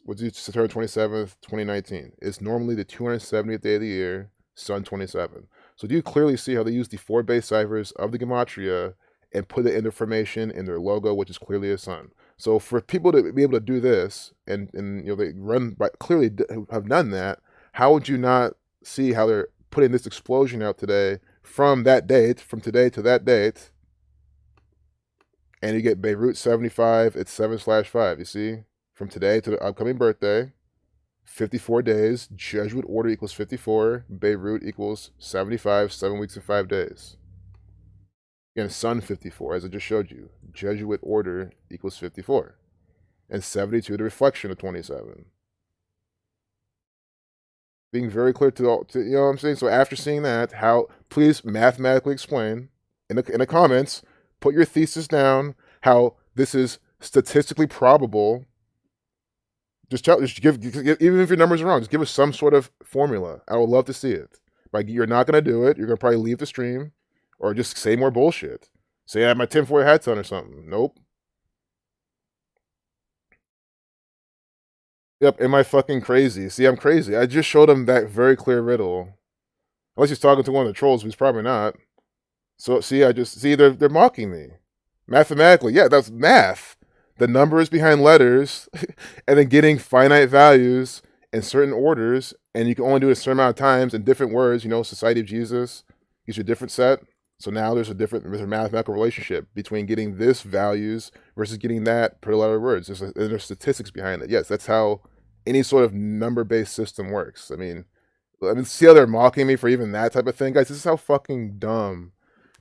Speaker 1: what's September 27th, 2019? It's normally the 270th day of the year, Sun 27. So do you clearly see how they use the 4 base ciphers of the Gematria and put the information in their logo, which is clearly a sun? So for people to be able to do this, and they run by clearly have done that, how would you not see how they're putting this explosion out today from that date, from today to that date, and you get Beirut 75, it's 7/5, you see? From today to the upcoming birthday, 54 days, Jesuit order equals 54, Beirut equals 75, 7 weeks and 5 days. Again, sun 54, as I just showed you. Jesuit order equals 54. And 72, the reflection of 27. Being very clear to you know what I'm saying? So after seeing that, how, please mathematically explain in the comments, put your thesis down, how this is statistically probable. Just give, even if your numbers are wrong, just give us some sort of formula. I would love to see it. Like, you're not going to do it. You're going to probably leave the stream or just say more bullshit. Say I have my tinfoil hats on or something. Nope. Yep, am I fucking crazy? See, I'm crazy. I just showed him that very clear riddle. Unless he's talking to one of the trolls, but he's probably not. So, see, they're mocking me. Mathematically, yeah, that's math. The numbers behind letters, and then getting finite values in certain orders, and you can only do it a certain amount of times in different words. Society of Jesus gives you a different set. So now there's a mathematical relationship between getting this values versus getting that per letter words. There's statistics behind it. Yes, that's how any sort of number-based system works. I mean, I mean, see how they're mocking me for even that type of thing, guys. This is how fucking dumb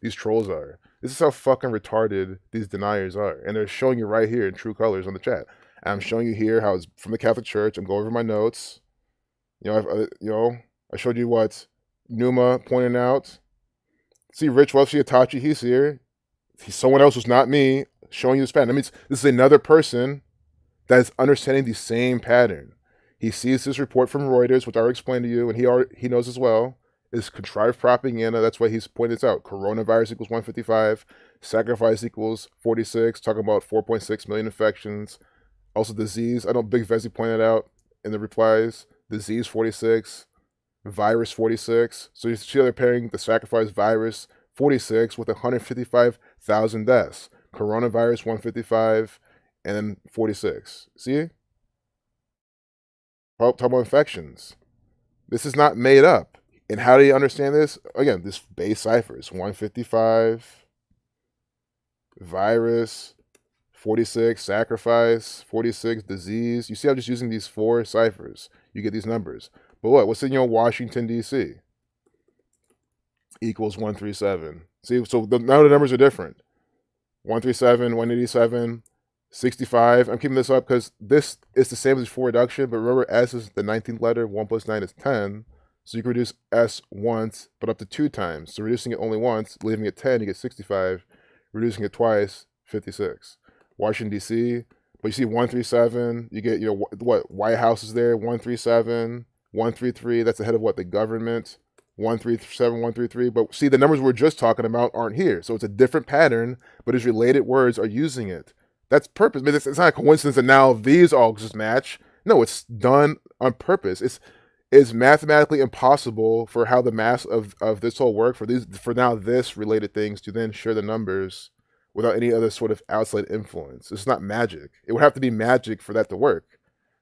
Speaker 1: these trolls are. This is how fucking retarded these deniers are, and they're showing you right here in true colors on the chat. And I'm showing you here how it's from the Catholic Church. I'm going over my notes. I showed you what Numa pointed out. See, Rich Wealthy Itachi, he's here. He's someone else who's not me showing you this pattern. That means this is another person that is understanding the same pattern. He sees this report from Reuters, which I already explained to you, and he knows as well, is contrived propaganda. That's why he's pointed this out. Coronavirus equals 155, sacrifice equals 46, talking about 4.6 million infections. Also disease, I know Big Vezi pointed out in the replies, disease 46, virus 46. So you see they're pairing the sacrifice virus 46 with 155,000 deaths. Coronavirus 155 and then 46. See? Talk about infections. This is not made up. And how do you understand this? Again, this base ciphers 155, virus, 46, sacrifice, 46, disease. You see, I'm just using these 4 ciphers. You get these numbers. But what's in your Washington, D.C.? Equals 137. See, so now the numbers are different. 137, 187, 65. I'm keeping this up because this is the same as before reduction, but remember S is the 19th letter, 1 plus 9 is 10. So you can reduce S once, but up to 2 times. So reducing it only once, leaving it 10, you get 65. Reducing it twice, 56. Washington, D.C., but you see 137, you get, what, White House is there, 137, 133, that's ahead of what, the government, 137, 133. But see, the numbers we're just talking about aren't here. So it's a different pattern, but its related words are using it. That's purpose. I mean, it's not a coincidence that now these all just match. No, it's done on purpose. It's mathematically impossible for how the mass of this whole work for now this related things to then share the numbers without any other sort of outside influence. It's not magic. It would have to be magic for that to work.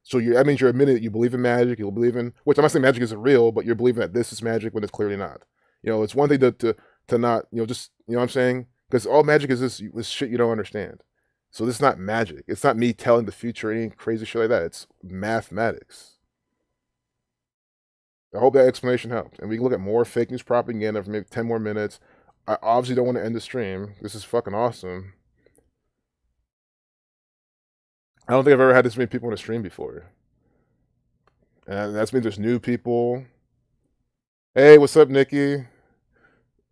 Speaker 1: So that means you're admitting that you believe in magic, you believe in, which I'm not saying magic isn't real, but you're believing that this is magic when it's clearly not. It's one thing to not, just, what I'm saying? Because all magic is this shit you don't understand. So this is not magic. It's not me telling the future or any crazy shit like that. It's mathematics. I hope that explanation helped. And we can look at more fake news propaganda for maybe 10 more minutes. I obviously don't want to end the stream. This is fucking awesome. I don't think I've ever had this many people in a stream before. And that's means there's new people. Hey, what's up, Nikki?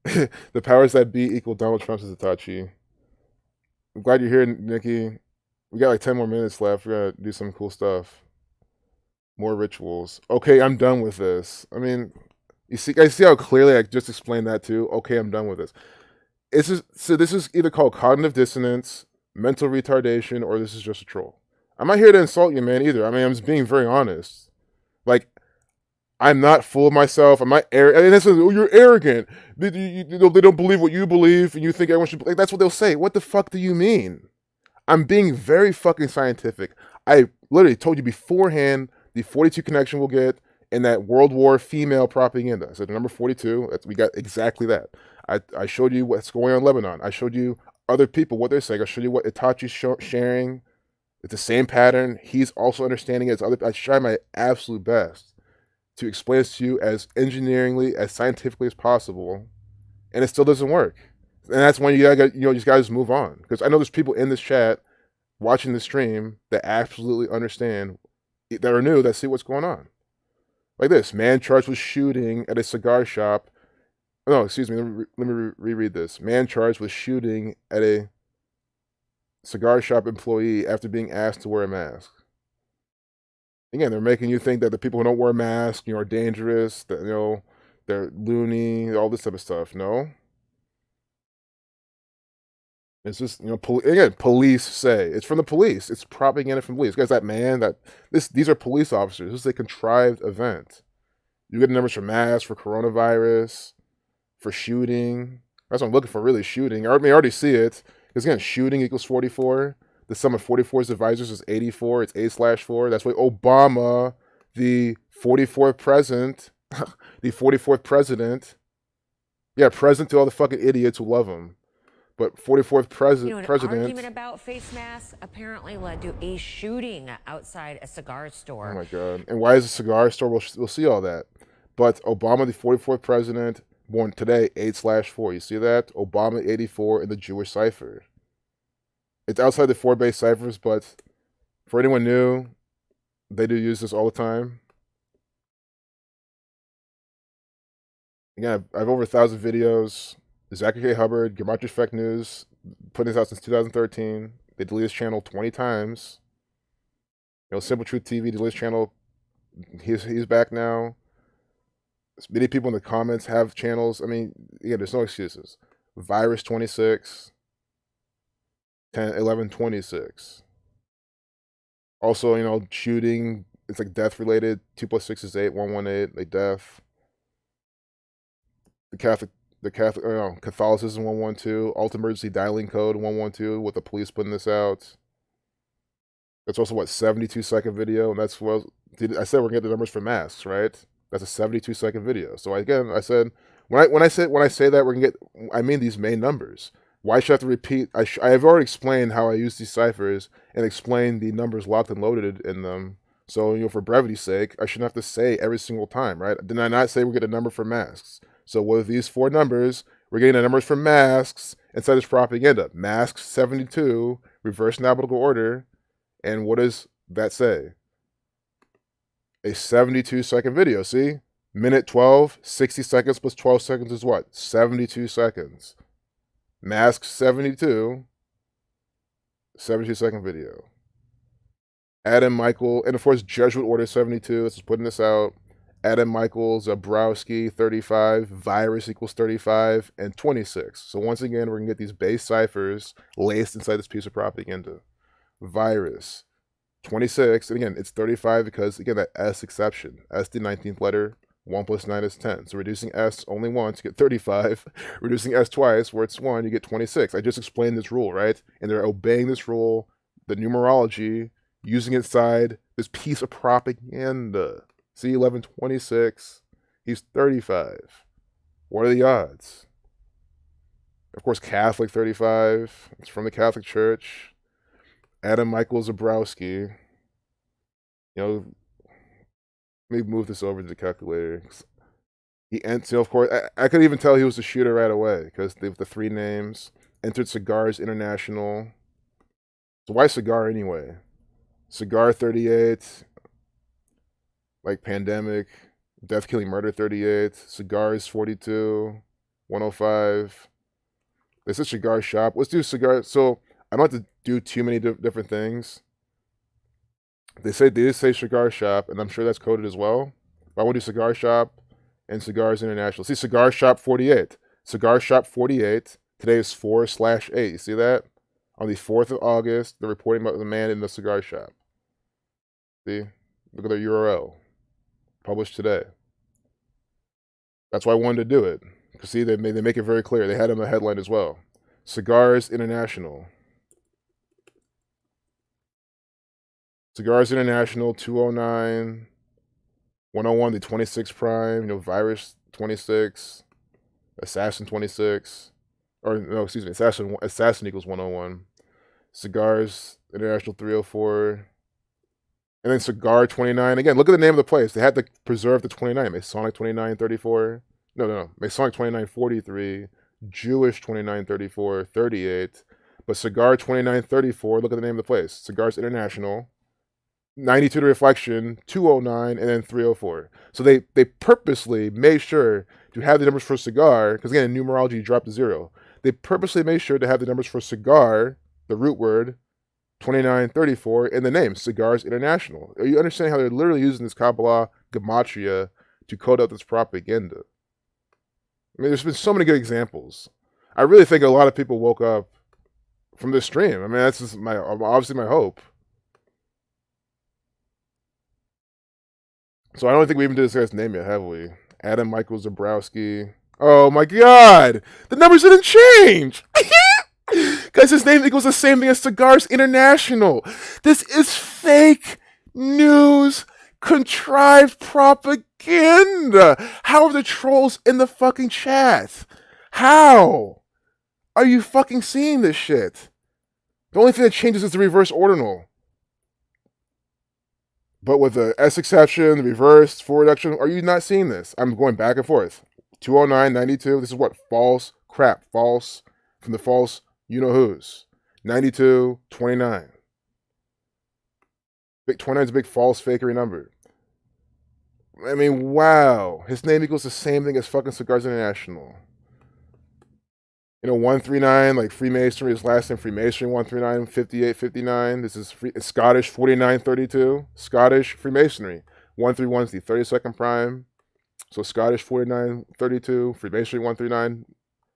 Speaker 1: The powers that be equal Donald Trump's Itachi. I'm glad you're here, Nikki. We got like 10 more minutes left. We're going to do some cool stuff. More rituals. Okay, I'm done with this. I mean, you guys see how clearly I just explained that too? Okay, I'm done with this. So this is either called cognitive dissonance, mental retardation, or this is just a troll. I'm not here to insult you, man, either. I mean, I'm just being very honest. Like, I'm not full of myself. I'm not arrogant. And this is, you're arrogant. They don't believe what you believe, and you think everyone should believe. That's what they'll say. What the fuck do you mean? I'm being very fucking scientific. I literally told you beforehand the 42 connection we'll get in that World War female propaganda. So the number 42, we got exactly that. I showed you what's going on in Lebanon. I showed you other people, what they're saying. I showed you what Itachi's sharing. It's the same pattern. He's also understanding it. I try my absolute best to explain this to you as engineeringly, as scientifically as possible, and it still doesn't work. And that's when you just guys move on. Because I know there's people in this chat watching the stream that absolutely understand, that are new, that see what's going on. Like this, man charged with shooting at a cigar shop. No, excuse me, let me reread this. Man charged with shooting at a cigar shop employee after being asked to wear a mask. Again, they're making you think that the people who don't wear masks, are dangerous, that, they're loony, all this type of stuff. No. It's just, again, police say. It's from the police. It's propaganda from police. Guys, these are police officers. This is a contrived event. You get numbers for masks, for coronavirus, for shooting. That's what I'm looking for, really, shooting. I already see it. Because again, shooting equals 44. The sum of 44's advisors is 84. It's A/4. That's why Obama, the 44th president, present to all the fucking idiots who love him. But 44th president.
Speaker 5: An argument about face masks apparently led to a shooting outside a cigar store.
Speaker 1: Oh my God. And why is a cigar store? We'll see all that. But Obama, the 44th president, born today, 8/4. You see that? Obama 84 in the Jewish cipher. It's outside the 4 base ciphers, but for anyone new, they do use this all the time. Again, I have over 1,000 videos. Zachary K. Hubbard, Gematria Fake News, putting this out since 2013. They deleted his channel 20 times. Simple Truth TV deleted his channel. He's back now. Many people in the comments have channels. I mean, yeah, there's no excuses. Virus 26, 11/26. Also, shooting. It's like death related. 2 + 6 is 8. 118. Like death. Catholicism 112. Alt emergency dialing code 112. With the police putting this out. That's also 72-second video, and that's what I said. We're gonna get the numbers for masks, right? That's a 72-second video. So again, I said when I say that we're gonna get, I mean these main numbers. Why should I have to repeat? I have already explained how I use these ciphers and explained the numbers locked and loaded in them. So for brevity's sake, I shouldn't have to say every single time, right? Did I not say we're getting a number for masks? So with these 4 numbers, we're getting the numbers for masks inside this propaganda. Masks 72, reverse alphabetical order. And what does that say? A 72-second video, see? Minute 12, 60 seconds plus 12 seconds is what? 72 seconds. Mask 72, 72-second video. Adam Michael, and of course Jesuit Order 72, this is putting this out. Adam Michael Zabrowski 35, virus equals 35, and 26. So once again, we're going to get these base ciphers laced inside this piece of propaganda. Virus 26, and again, it's 35 because, again, that S exception. S, the 19th letter, 1 + 9 is 10. So reducing S only once, you get 35. Reducing S twice, where it's 1, you get 26. I just explained this rule, right? And they're obeying this rule, the numerology, using it inside this piece of propaganda. See, 11/26, he's 35. What are the odds? Of course, Catholic 35, it's from the Catholic Church. Adam Michael Zabrowski. Let me move this over to the calculator. Of course, I could even tell he was the shooter right away because the 3 names. Entered Cigars International. So why cigar anyway? Cigar 38. Like pandemic. Death, killing, murder 38. Cigars 42. 105. This is cigar shop. Let's do cigar. So I don't have to do too many different things. They just say cigar shop, and I'm sure that's coded as well. But I want to do cigar shop and Cigars International. See, cigar shop 48. Cigar shop 48. Today is 4/8. You see that? On the 4th of August, they're reporting about the man in the cigar shop. See? Look at their URL. Published today. That's why I wanted to do it. Because see, they make it very clear. They had it in the headline as well. Cigars International. Cigars International 209, 101, the 26 prime, virus 26, assassin 26, or no, excuse me, assassin equals 101. Cigars International 304, and then cigar 29. Again, look at the name of the place. They had to preserve the 29. Masonic 2934. No. Masonic 2943. Jewish 2934, 38. But cigar 2934. Look at the name of the place. Cigars International. 92 to Reflection, 209, and then 304. So they purposely made sure to have the numbers for cigar, because again, in numerology, you drop to 0. They purposely made sure to have the numbers for cigar, the root word, 2934, in the name, Cigars International. Are you understanding how they're literally using this Kabbalah Gematria to code out this propaganda? I mean, there's been so many good examples. I really think a lot of people woke up from this stream. I mean, that's just obviously my hope. So I don't think we even did this guy's name yet, have we? Adam Michael Zabrowski. Oh my god! The numbers didn't change! Guys, his name equals the same thing as Cigars International. This is fake news, contrived propaganda. How are the trolls in the fucking chat? How are you fucking seeing this shit? The only thing that changes is the reverse ordinal. But with the S exception, the reverse, forward action, are you not seeing this? I'm going back and forth. 209, 92. This is what? False crap. False from the false you know who's. 92, 29. Big 29 is a big false fakery number. I mean, wow. His name equals the same thing as fucking Cigars International. 139, like Freemasonry, his last name Freemasonry, 139, 58, 59. This is Scottish, 49, 32. Scottish Freemasonry. 131 is the 32nd prime. So Scottish, 49, 32. Freemasonry, 139,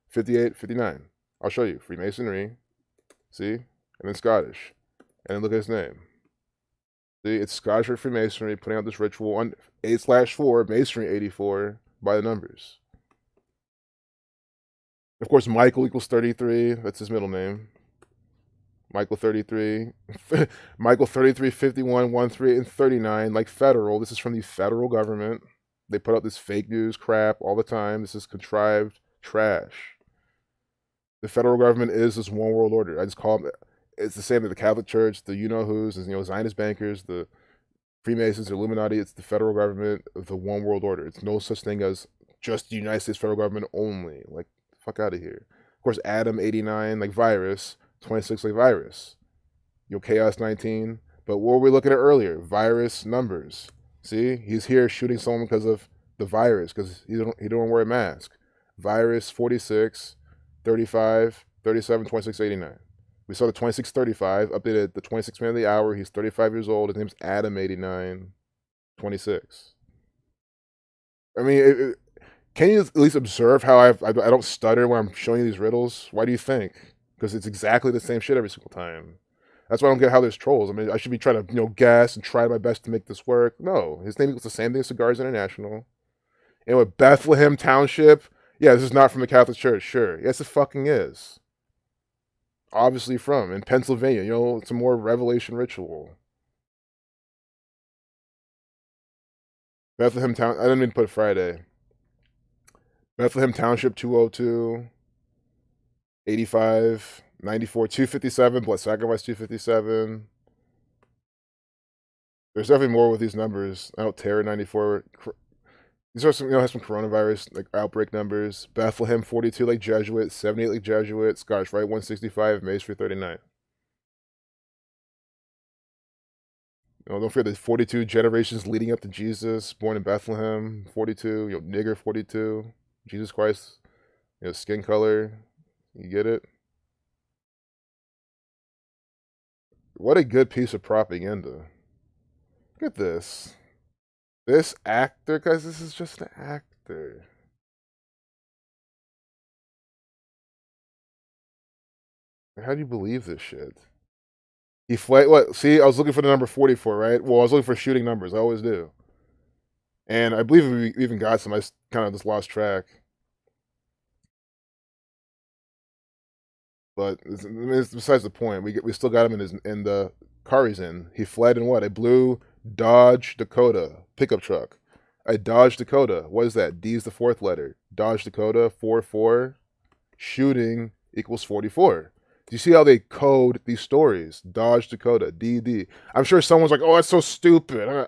Speaker 1: 58, 59. I'll show you. Freemasonry. See? And then Scottish. And then look at his name. See, it's Scottish for Freemasonry, putting out this ritual on 8/4, Masonry 84, by the numbers. Of course, Michael equals 33. That's his middle name. Michael 33. Michael 33, 51, 13, and 39. Like federal. This is from the federal government. They put out this fake news crap all the time. This is contrived trash. The federal government is this one world order. I just call them. It's the same as the Catholic Church, the you-know-who's, Zionist bankers, the Freemasons, the Illuminati. It's the federal government of the one world order. It's no such thing as just the United States federal government only. Like, fuck out of here. Of course, Adam 89, like virus, 26 like virus. Chaos 19. But what were we looking at earlier? Virus numbers. See, he's here shooting someone because of the virus, because he don't wear a mask. Virus 46, 35, 37, 26, 89. We saw the 2635, updated the 26 minute of the hour. He's 35 years old. His name's Adam 89, 26. I mean, can you at least observe how I don't stutter when I'm showing you these riddles? Why do you think? Because it's exactly the same shit every single time. That's why I don't get how there's trolls. I mean, I should be trying to, guess and try my best to make this work. No, his name equals the same thing as Cigars International. And with Bethlehem Township, yeah, this is not from the Catholic Church, sure. Yes, it fucking is. Obviously from, in Pennsylvania, it's a more revelation ritual. Bethlehem Town, I didn't mean to put Friday. Bethlehem Township 202, 85, 94, 257, Blood Sacrifice 257. There's definitely more with these numbers. Terror 94. These are some, has some coronavirus like outbreak numbers. Bethlehem 42 like Jesuit, 78 like Jesuit, Scottish Rite 165, Masonry 39. Don't forget the 42 generations leading up to Jesus, born in Bethlehem, 42, nigger 42, Jesus Christ, skin color. You get it? What a good piece of propaganda. Look at this. This actor, guys, this is just an actor. How do you believe this shit? He fled, what? See, I was looking for the number 44, right? Well, I was looking for shooting numbers. I always do. And I believe we even got some. I kind of just lost track. But it's besides the point. We still got him in the car he's in. He fled in what? A blue Dodge Dakota pickup truck. A Dodge Dakota. What is that? D is the fourth letter. Dodge Dakota 44. Shooting equals 44. Do you see how they code these stories? Dodge Dakota, DD. I'm sure someone's like, "Oh, that's so stupid."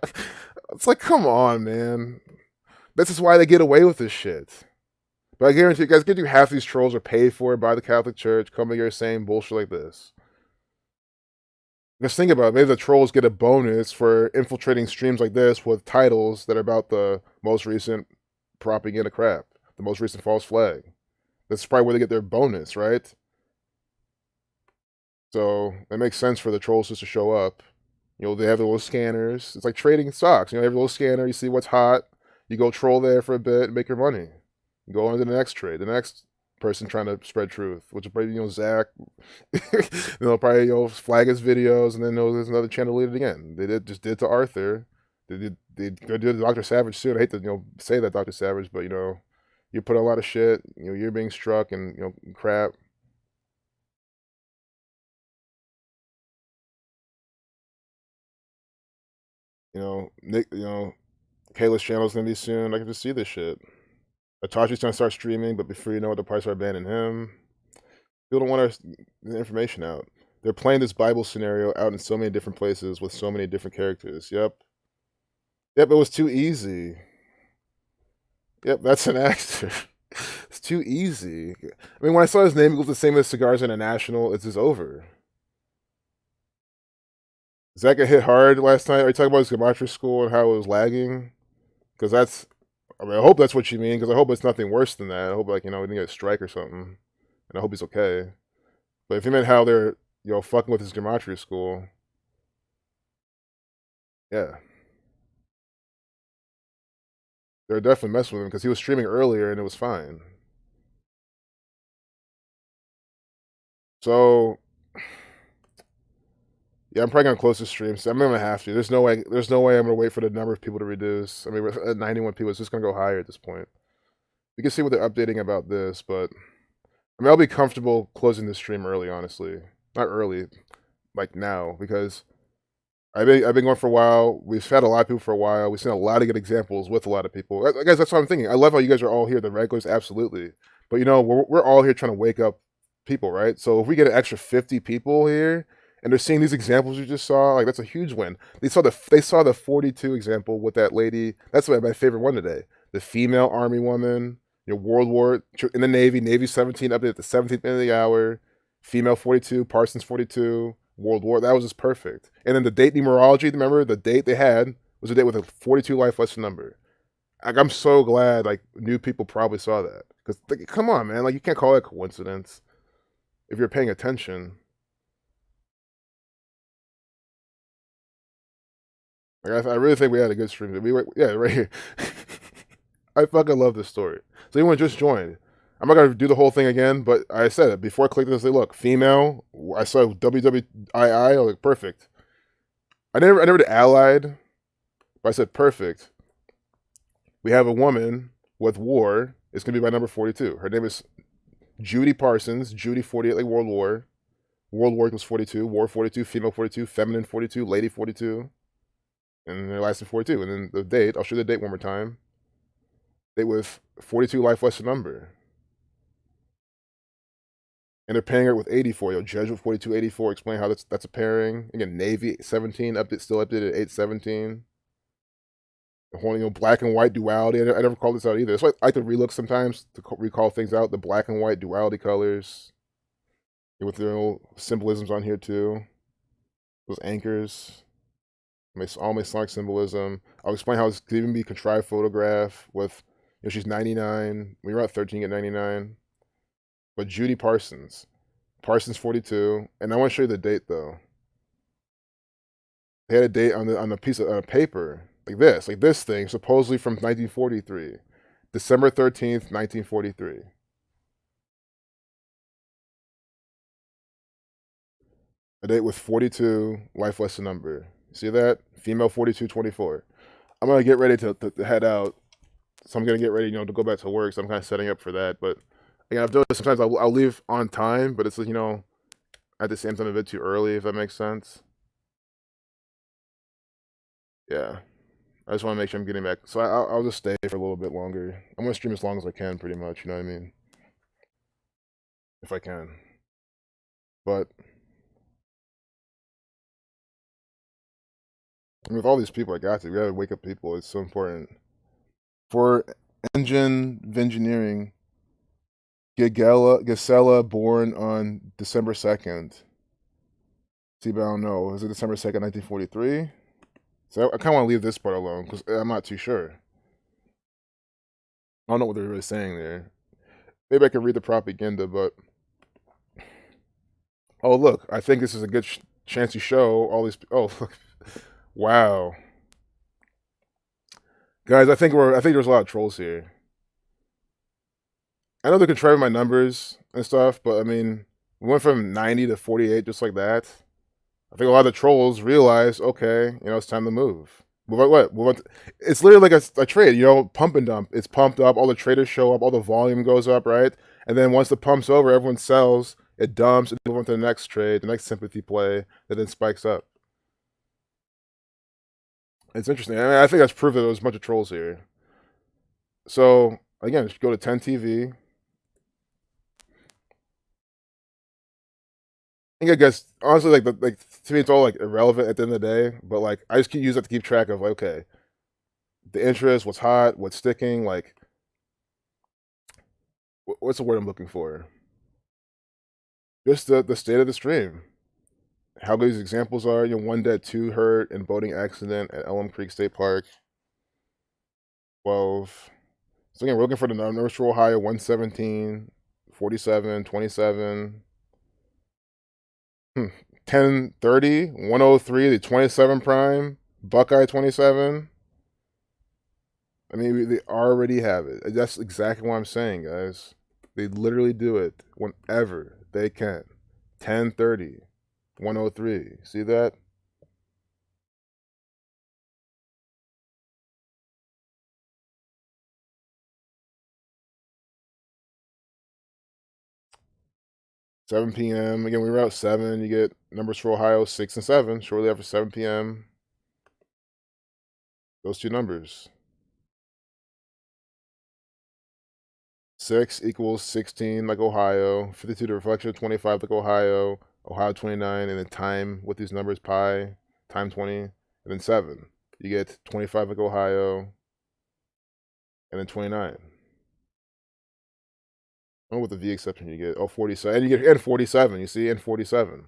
Speaker 1: It's like, come on, man. This is why they get away with this shit. But I guarantee you guys, half these trolls are paid for by the Catholic Church coming here saying bullshit like this. Just think about it. Maybe the trolls get a bonus for infiltrating streams like this with titles that are about the most recent propaganda crap, the most recent false flag. That's probably where they get their bonus, right? So it makes sense for the trolls just to show up. They have their little scanners. It's like trading stocks. You have a little scanner. You see what's hot. You go troll there for a bit and make your money. You go on to the next trade. The next person trying to spread truth, which will probably, Zach. They'll probably, flag his videos, and then there's another channel lead it again. They just did to Arthur. They go do to Dr. Savage soon. I hate to, say that, Dr. Savage, but, you put a lot of shit, you're being struck and, crap. Nick, Kayla's channel's gonna be soon. I can just see this shit. Atachi's trying to start streaming, but before you know it, the price are banning him. People don't want the information out. They're playing this Bible scenario out in so many different places with so many different characters. Yep. Yep, it was too easy. Yep, that's an actor. It's too easy. I mean, when I saw his name equals the same as Cigars International, it's just over. Zach got hit hard last night. Are you talking about his Gematria school and how it was lagging? Because that's, I mean, I hope that's what you mean. Because I hope it's nothing worse than that. I hope, like, he didn't get a strike or something, and I hope he's okay. But if you meant how they're, fucking with his Gematria school, yeah, they're definitely messing with him because he was streaming earlier and it was fine. So yeah, I'm probably gonna close the stream. So I'm gonna have to. There's no way. There's no way I'm gonna wait for the number of people to reduce. I mean, we're at 91 people. It's just gonna go higher at this point. You can see what they're updating about this, but I mean, I'll be comfortable closing the stream early. Honestly, not early, like now, because I've been going for a while. We've had a lot of people for a while. We've seen a lot of good examples with a lot of people. Guys, that's what I'm thinking. I love how you guys are all here, the regulars, absolutely. But we're all here trying to wake up people, right? So if we get an extra 50 people here and they're seeing these examples you just saw, like that's a huge win. They saw the 42 example with that lady. That's my favorite one today. The female army woman, World War in the Navy 17 up at the 17th minute of the hour, female 42, Parsons 42. World War. That was just perfect. And then the date numerology, remember the date they had was a date with a 42 life lesson number. Like, I'm so glad like new people probably saw that. Because come on, man, like you can't call it a coincidence if you're paying attention. Like I really think we had a good stream. Yeah, right here. I fucking love this story. So anyone just joined. I'm not gonna do the whole thing again, but I said it before I clicked this. Look, female. I saw WWII. I was like, perfect. I never did allied, but I said perfect. We have a woman with war. It's gonna be my number 42. Her name is Judy Parsons. Judy 48 like World War. World War equals 42. War 42. Female 42. Feminine 42. Lady 42. And their last name 42. And then the date. I'll show you the date one more time. Date with 42 life lesson number. And they're pairing it with 84. Jesuit 4284. Explain how that's a pairing. Again, Navy 17. Still updated at 817. The whole, black and white duality. I never called this out either. That's why I like to relook sometimes to recall things out. The black and white duality colors with their own symbolisms on here too. Those anchors, all Masonic symbolism. I'll explain how this could even be a contrived photograph with, she's 99. We were at 13 at 99. But Judy Parsons 42, and I want to show you the date though. They had a date on the piece of paper. Like this thing, supposedly from 1943, December 13th, 1943. A date with 42 life lesson number. See that? Female 4224. I'm gonna get ready to head out, so I'm gonna get ready, to go back to work. So I'm kind of setting up for that. But again, I've done this sometimes. I'll leave on time, but it's at the same time a bit too early, if that makes sense. Yeah. I just want to make sure I'm getting back. So I'll just stay for a little bit longer. I'm going to stream as long as I can, pretty much. You know what I mean? If I can. But I mean, with all these people, we got to wake up people. It's so important. For engine of engineering, Gisela, born on December 2nd. See, but I don't know. Is it December 2nd, 1943? So I kind of want to leave this part alone because I'm not too sure. I don't know what they're really saying there. Maybe I can read the propaganda, but oh look, I think this is a good chance to show all these. Oh, look. Wow, guys, I think there's a lot of trolls here. I know they're controlling my numbers and stuff, but I mean, we went from 90 to 48 just like that. I think a lot of the trolls realize, okay, it's time to move. What? It's literally like a trade, pump and dump. It's pumped up, all the traders show up, all the volume goes up, right? And then once the pump's over, everyone sells, it dumps, and move on to the next trade, the next sympathy play, that then spikes up. It's interesting. I mean, I think that's proof that there was a bunch of trolls here. So again, just go to 10 TV. I guess honestly, like to me, it's all like irrelevant at the end of the day. But like, I just use that to keep track of. Like, okay, the interest, what's hot, what's sticking, like what's the word I'm looking for? Just the state of the stream. How good these examples are. One dead, two hurt in boating accident at Elm Creek State Park. 12. So again, we're looking for the numbers for Ohio: 117, 47, 27, 10, 30, 103, the 27 prime, Buckeye 27. I mean, they already have it. That's exactly what I'm saying, guys. They literally do it whenever they can. 10, 30, 103. See that? Seven p.m. Again, we were out 7. You get numbers for Ohio 6 and 7. Shortly after 7 p.m. Those two numbers. 6 equals 16 like Ohio. 52 the reflection, 25 like Ohio. Ohio 29, and then time with these numbers, pi, time 20, and then 7. You get 25 like Ohio, and then 29. Oh, with the V exception, you get 47, and you get and 47. You see, and 47.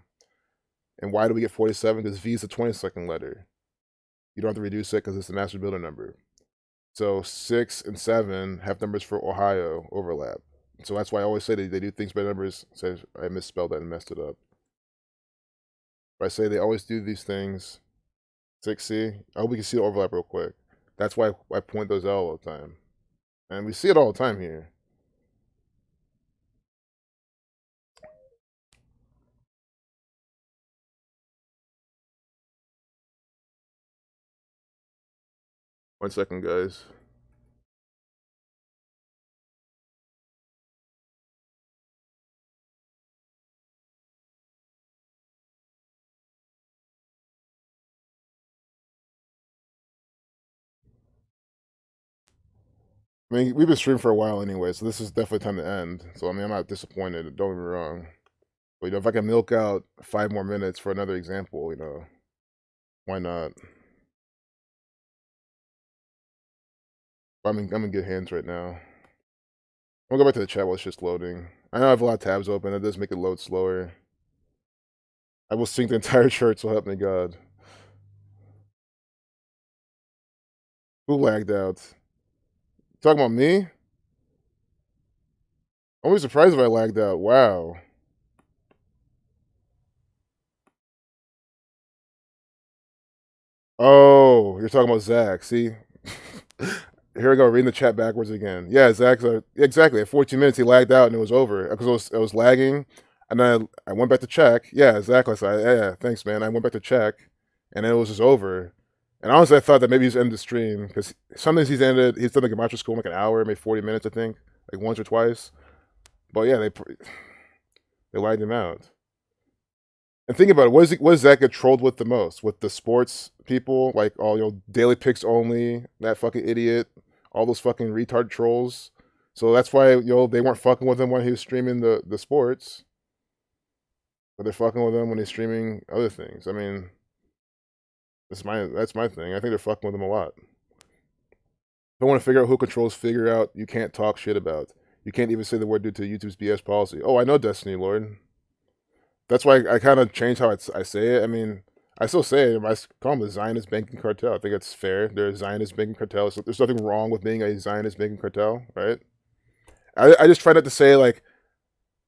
Speaker 1: And why do we get 47? Because V is the 22nd letter. You don't have to reduce it because it's the master builder number. So 6 and 7 have numbers for Ohio overlap. So that's why I always say they do things by numbers. So I misspelled that and messed it up. But I say they always do these things. 6C. I hope we can see the overlap real quick. That's why I point those out all the time. And we see it all the time here. One second, guys. I mean, we've been streaming for a while anyway, so this is definitely time to end. So, I mean, I'm not disappointed. Don't get me wrong. But, if I can milk out 5 more minutes for another example, why not? I'm in good hands right now. I'll go back to the chat while it's just loading. I know I have a lot of tabs open. That does make it load slower. I will sync the entire chart, so help me God. Who lagged out? Talking about me? I'm always surprised if I lagged out. Wow. Oh, you're talking about Zach. See? Here we go, reading the chat backwards again. Yeah, Zach's exactly. At 14 minutes, he lagged out and it was over because it was lagging. And then I went back to check. Yeah, exactly. So yeah, thanks, man. I went back to check and then it was just over. And honestly, I thought that maybe he's ended the stream because sometimes he's done the Gematria school in like an hour, maybe 40 minutes, I think, like once or twice. But yeah, they lagged him out. And think about it, what does Zach get trolled with the most? With the sports people, like all daily picks only, that fucking idiot, all those fucking retard trolls. So that's why they weren't fucking with him when he was streaming the sports, but they're fucking with him when he's streaming other things. I mean, that's my thing. I think they're fucking with him a lot. If I want to figure out who controls, figure out you can't talk shit about. You can't even say the word due to YouTube's BS policy. Oh, I know, Destiny Lord. That's why I kind of changed how I say it. I mean, I still say it. I call them the Zionist banking cartel. I think it's fair. They're a Zionist banking cartel. So there's nothing wrong with being a Zionist banking cartel, right? I just try not to say like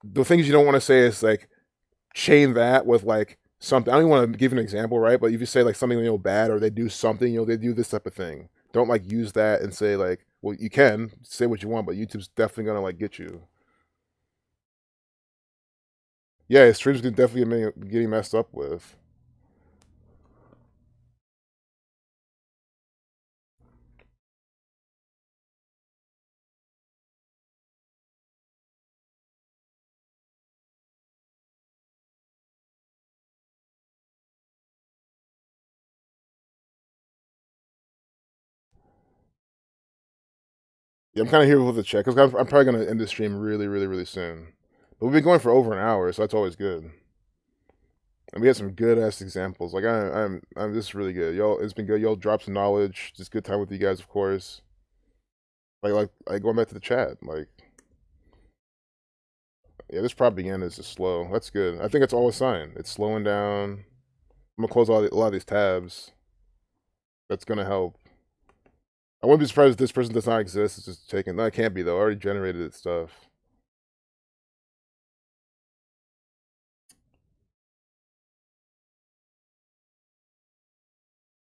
Speaker 1: the things you don't want to say is like chain that with like something. I don't even want to give an example, right? But if you say like something bad or they do something, they do this type of thing. Don't like use that and say like, well, you can say what you want, but YouTube's definitely gonna like get you. Yeah, his streams can definitely be getting messed up with. Yeah, I'm kind of here with the check because I'm probably gonna end the stream really, really, really soon. But we've been going for over an hour, so that's always good. And we had some good ass examples. Like I'm this is really good. Y'all, it's been good. Y'all dropped some knowledge. Just good time with you guys, of course. Like going back to the chat. Like, yeah, this propaganda is just slow. That's good. I think it's all a sign. It's slowing down. I'm gonna close a lot of these tabs. That's gonna help. I wouldn't be surprised if this person does not exist. It's just taken. No, it can't be though. I already generated its stuff.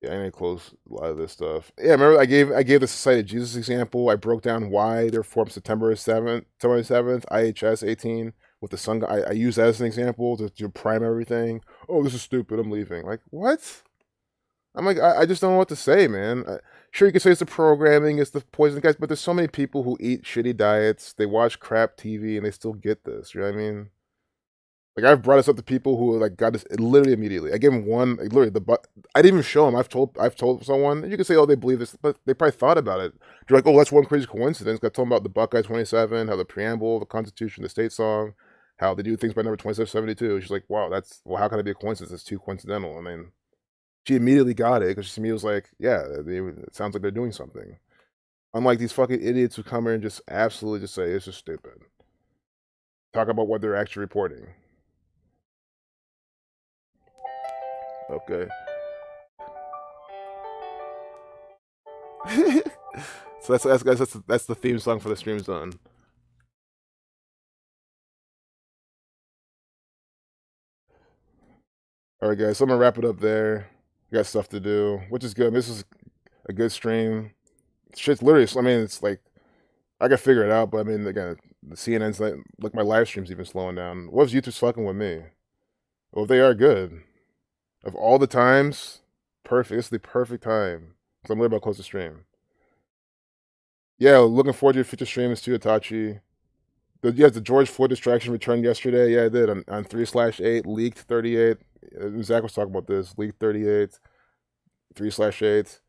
Speaker 1: Yeah, I need to close a lot of this stuff. Yeah, remember I gave the Society of Jesus example. I broke down why they're formed September 7th, 27th, IHS 18 with the sun. I use that as an example to prime everything. Oh, this is stupid. I'm leaving. Like what? I'm like I just don't know what to say, man. Sure, you can say it's the programming, it's the poison guys, but there's so many people who eat shitty diets. They watch crap TV and they still get this. You know what I mean? Like I've brought this up to people who like got this literally immediately. I gave them one, like, literally I didn't even show them. I've told someone, and you can say, oh, they believe this, but they probably thought about it. They're like, oh, that's one crazy coincidence. I told them about the Buckeye 27, how the preamble, the Constitution, the state song, how they do things by number 2772. She's like, wow, well, how can it be a coincidence? It's too coincidental. I mean, she immediately got it because to me was like, yeah, it sounds like they're doing something. Unlike these fucking idiots who come here and just absolutely just say it's just stupid. Talk about what they're actually reporting. Okay. So that's guys. That's the theme song for the stream zone. All right, guys. So I'm gonna wrap it up there. We got stuff to do, which is good. This is a good stream. Shit's literally. I mean, it's like I can figure it out, but I mean, again, the CNN's like my live stream's even slowing down. What if YouTube's fucking with me? Well, if they are good, of all the times, perfect. This is the perfect time. So I'm literally about to close the stream. Yeah, looking forward to your future streams too, Itachi. The George Floyd distraction returned yesterday. Yeah, I did on 3/8 leaked 38. Zach was talking about this leaked 38, 3/8.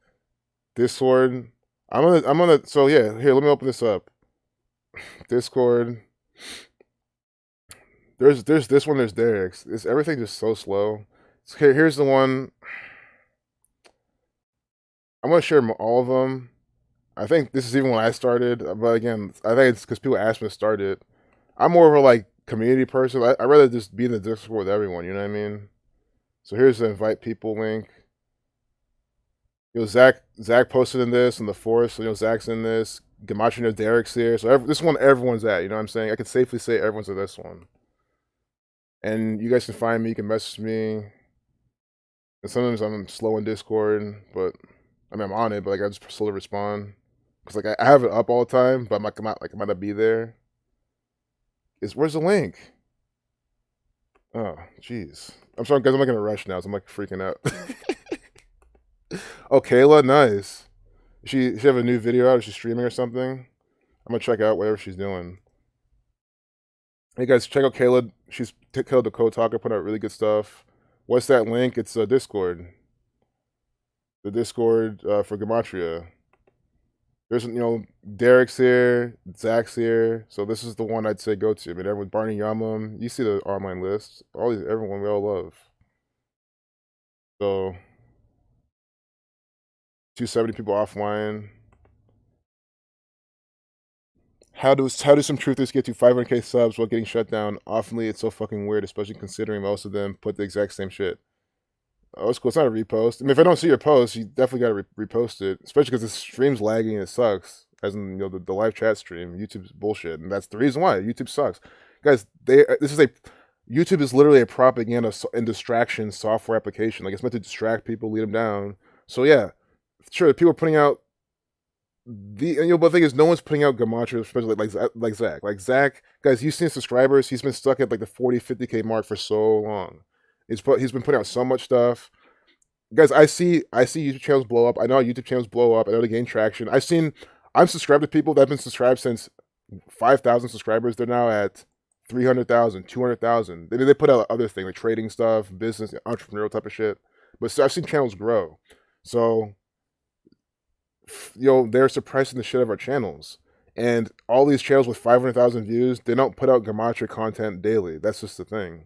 Speaker 1: Discord. I'm gonna. So yeah, here let me open this up. Discord. There's this one. There's Derek's. Everything just so slow. So here's the one. I'm gonna share all of them. I think this is even when I started, but again, I think it's because people asked me to start it. I'm more of a like community person. I'd rather just be in the Discord with everyone. You know what I mean? So here's the invite people link. Zach posted in this, and the forest. So Zach's in this. Gematria, Derek's here. So this one, everyone's at. You know what I'm saying? I can safely say everyone's at this one. And you guys can find me. You can message me. And sometimes I'm slow in Discord, but I mean I'm on it, but like I just slowly respond. Cause like I have it up all the time, but I might not be there. Where's the link? Oh, jeez. I'm sorry, guys. I'm like in a rush now, so I'm like freaking out. Oh, Kayla, nice. She have a new video out? Is she streaming or something? I'm gonna check out whatever she's doing. Hey guys, check out Kayla. She's Kayla the Code Talker, put out really good stuff. What's that link? It's Discord. The Discord for Gematria. There's Derek's here, Zach's here, so this is the one I'd say go to. I mean, everyone, Barney Yamam, you see the online list. Everyone we all love. So 270 people offline. How do some truthers get to 500k subs while getting shut down? Oftenly, it's so fucking weird, especially considering most of them put the exact same shit. Oh, it's cool. It's not a repost. I mean, if I don't see your post, you definitely got to repost it, especially because the stream's lagging and it sucks. As in, the live chat stream, YouTube's bullshit, and that's the reason why YouTube sucks, guys. YouTube is literally a propaganda and distraction software application. Like it's meant to distract people, lead them down. So yeah, sure, people are putting out but the thing is, no one's putting out Gematria, especially like Zach. Like Zach, guys, you've seen subscribers. He's been stuck at like the 40, 50k mark for so long. He's been putting out so much stuff. Guys, I see YouTube channels blow up. I know YouTube channels blow up. I know they gain traction. I'm subscribed to people that have been subscribed since 5,000 subscribers. They're now at 300,000, 200,000. They put out other things like trading stuff, business, entrepreneurial type of shit. But so I've seen channels grow. So, they're suppressing the shit of our channels. And all these channels with 500,000 views, they don't put out Gematria content daily. That's just the thing.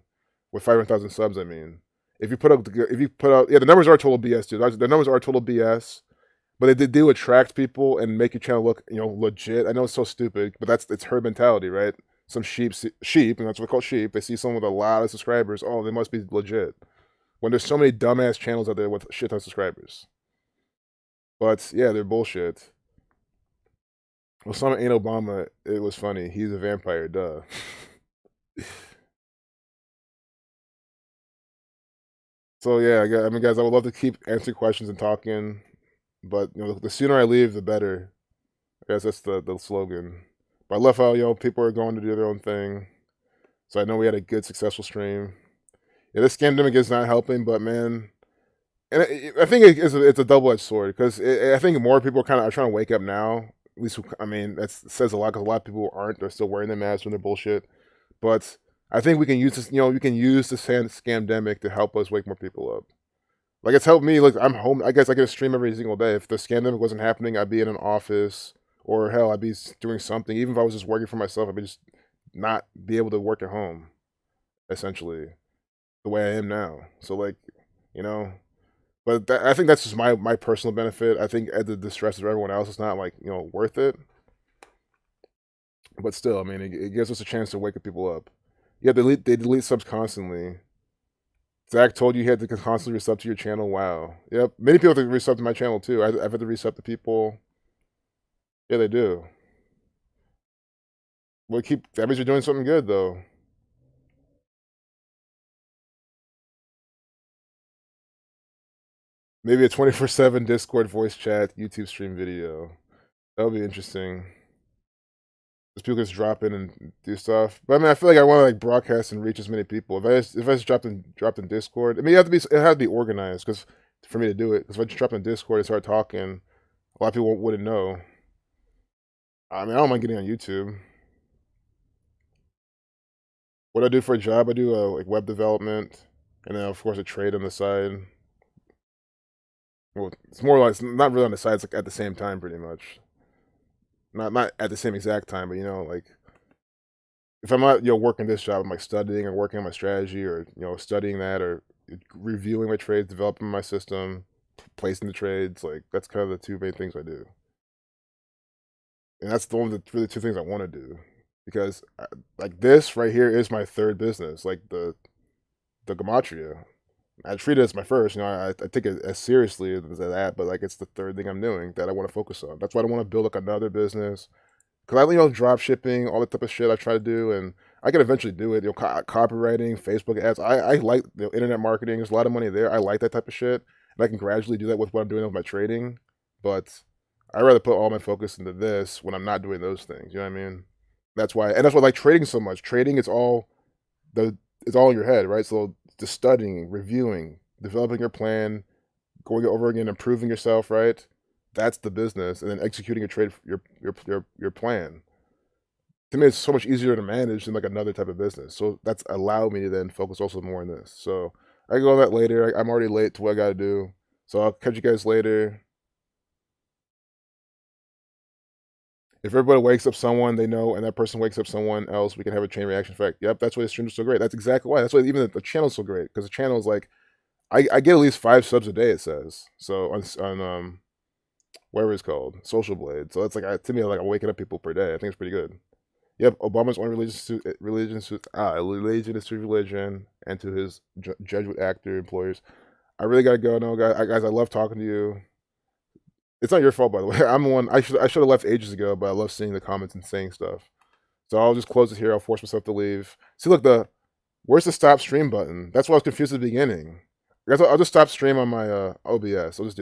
Speaker 1: With 500,000 subs, I mean. If you put out, yeah, the numbers are total BS, dude. The numbers are total BS, but they do attract people and make your channel look, legit. I know it's so stupid, but it's herd mentality, right? Some sheep, and that's what we call sheep. They see someone with a lot of subscribers. Oh, they must be legit. When there's so many dumbass channels out there with shit ton of subscribers. But yeah, they're bullshit. Osama ain't Obama. It was funny. He's a vampire. Duh. So yeah, I mean, guys, I would love to keep answering questions and talking, but the sooner I leave, the better. I guess that's the slogan. But I love how people are going to do their own thing. So I know we had a good, successful stream. Yeah, this scandemic is not helping, but man, and I think it's a double-edged sword because I think more people are trying to wake up now. At least, I mean, that says a lot because a lot of people aren't. They're still wearing their masks when they're bullshit. But I think we can use this. We can use the scandemic to help us wake more people up. Like it's helped me. Like I'm home. I guess I could stream every single day. If the scandemic wasn't happening, I'd be in an office, or hell, I'd be doing something. Even if I was just working for myself, I'd be just not be able to work at home. Essentially, the way I am now. So like, but I think that's just my personal benefit. I think at the distress of everyone else, it's not like worth it. But still, I mean, it gives us a chance to wake people up. Yeah, they delete subs constantly. Zach told you he had to constantly resub to your channel. Wow. Yep. Many people have to resub to my channel too. I've had to resub to people. Yeah, they do. Well, that means you're doing something good though. Maybe a 24/7 Discord voice chat, YouTube stream video. That would be interesting. Just people just drop in and do stuff. But I mean, I feel like I want to like broadcast and reach as many people. If I just dropped in Discord, I mean, it had to be organized because for me to do it. Because if I just dropped in Discord and start talking, a lot of people wouldn't know. I mean, I don't mind getting on YouTube. What I do for a job, I do like web development, and then of course a trade on the side. Well, it's more like it's not really on the side. It's like at the same time, pretty much. Not at the same exact time, but like if I'm not working this job, I'm like studying or working on my strategy or studying that or reviewing my trades, developing my system, placing the trades. Like that's kind of the two main things I do, and that's really the two things I want to do because like this right here is my third business, like the Gematria. I treat it as my first, I take it as seriously as that, but like it's the third thing I'm doing that I want to focus on. That's why I want to build like another business. Because I, drop shipping, all that type of shit I try to do, and I can eventually do it. Copywriting, Facebook ads. I like internet marketing. There's a lot of money there. I like that type of shit, and I can gradually do that with what I'm doing with my trading. But I rather put all my focus into this when I'm not doing those things. You know what I mean? That's why I like trading so much. Trading, it's all in your head, right? So just studying, reviewing, developing your plan, going over again, improving yourself, right? That's the business, and then executing your trade, your plan. To me, it's so much easier to manage than like another type of business. So that's allowed me to then focus also more on this. So I can go on that later. I'm already late to what I got to do. So I'll catch you guys later. If everybody wakes up someone they know, and that person wakes up someone else, we can have a chain reaction effect. Yep, that's why the stream is so great. That's exactly why. That's why even the channel is so great because the channel is like, I get at least 5 subs a day. It says so on whatever it's called, Social Blade. So that's like to me like I'm waking up people per day. I think it's pretty good. Yep, Obama's only religion is to religion and to his Jesuit actor employers. I really gotta go now, guys. I love talking to you. It's not your fault, by the way. I'm the one. I should have left ages ago, but I love seeing the comments and saying stuff. So I'll just close it here. I'll force myself to leave. See, look, where's the stop stream button? That's why I was confused at the beginning. I'll just stop stream on my OBS. I'll just do that.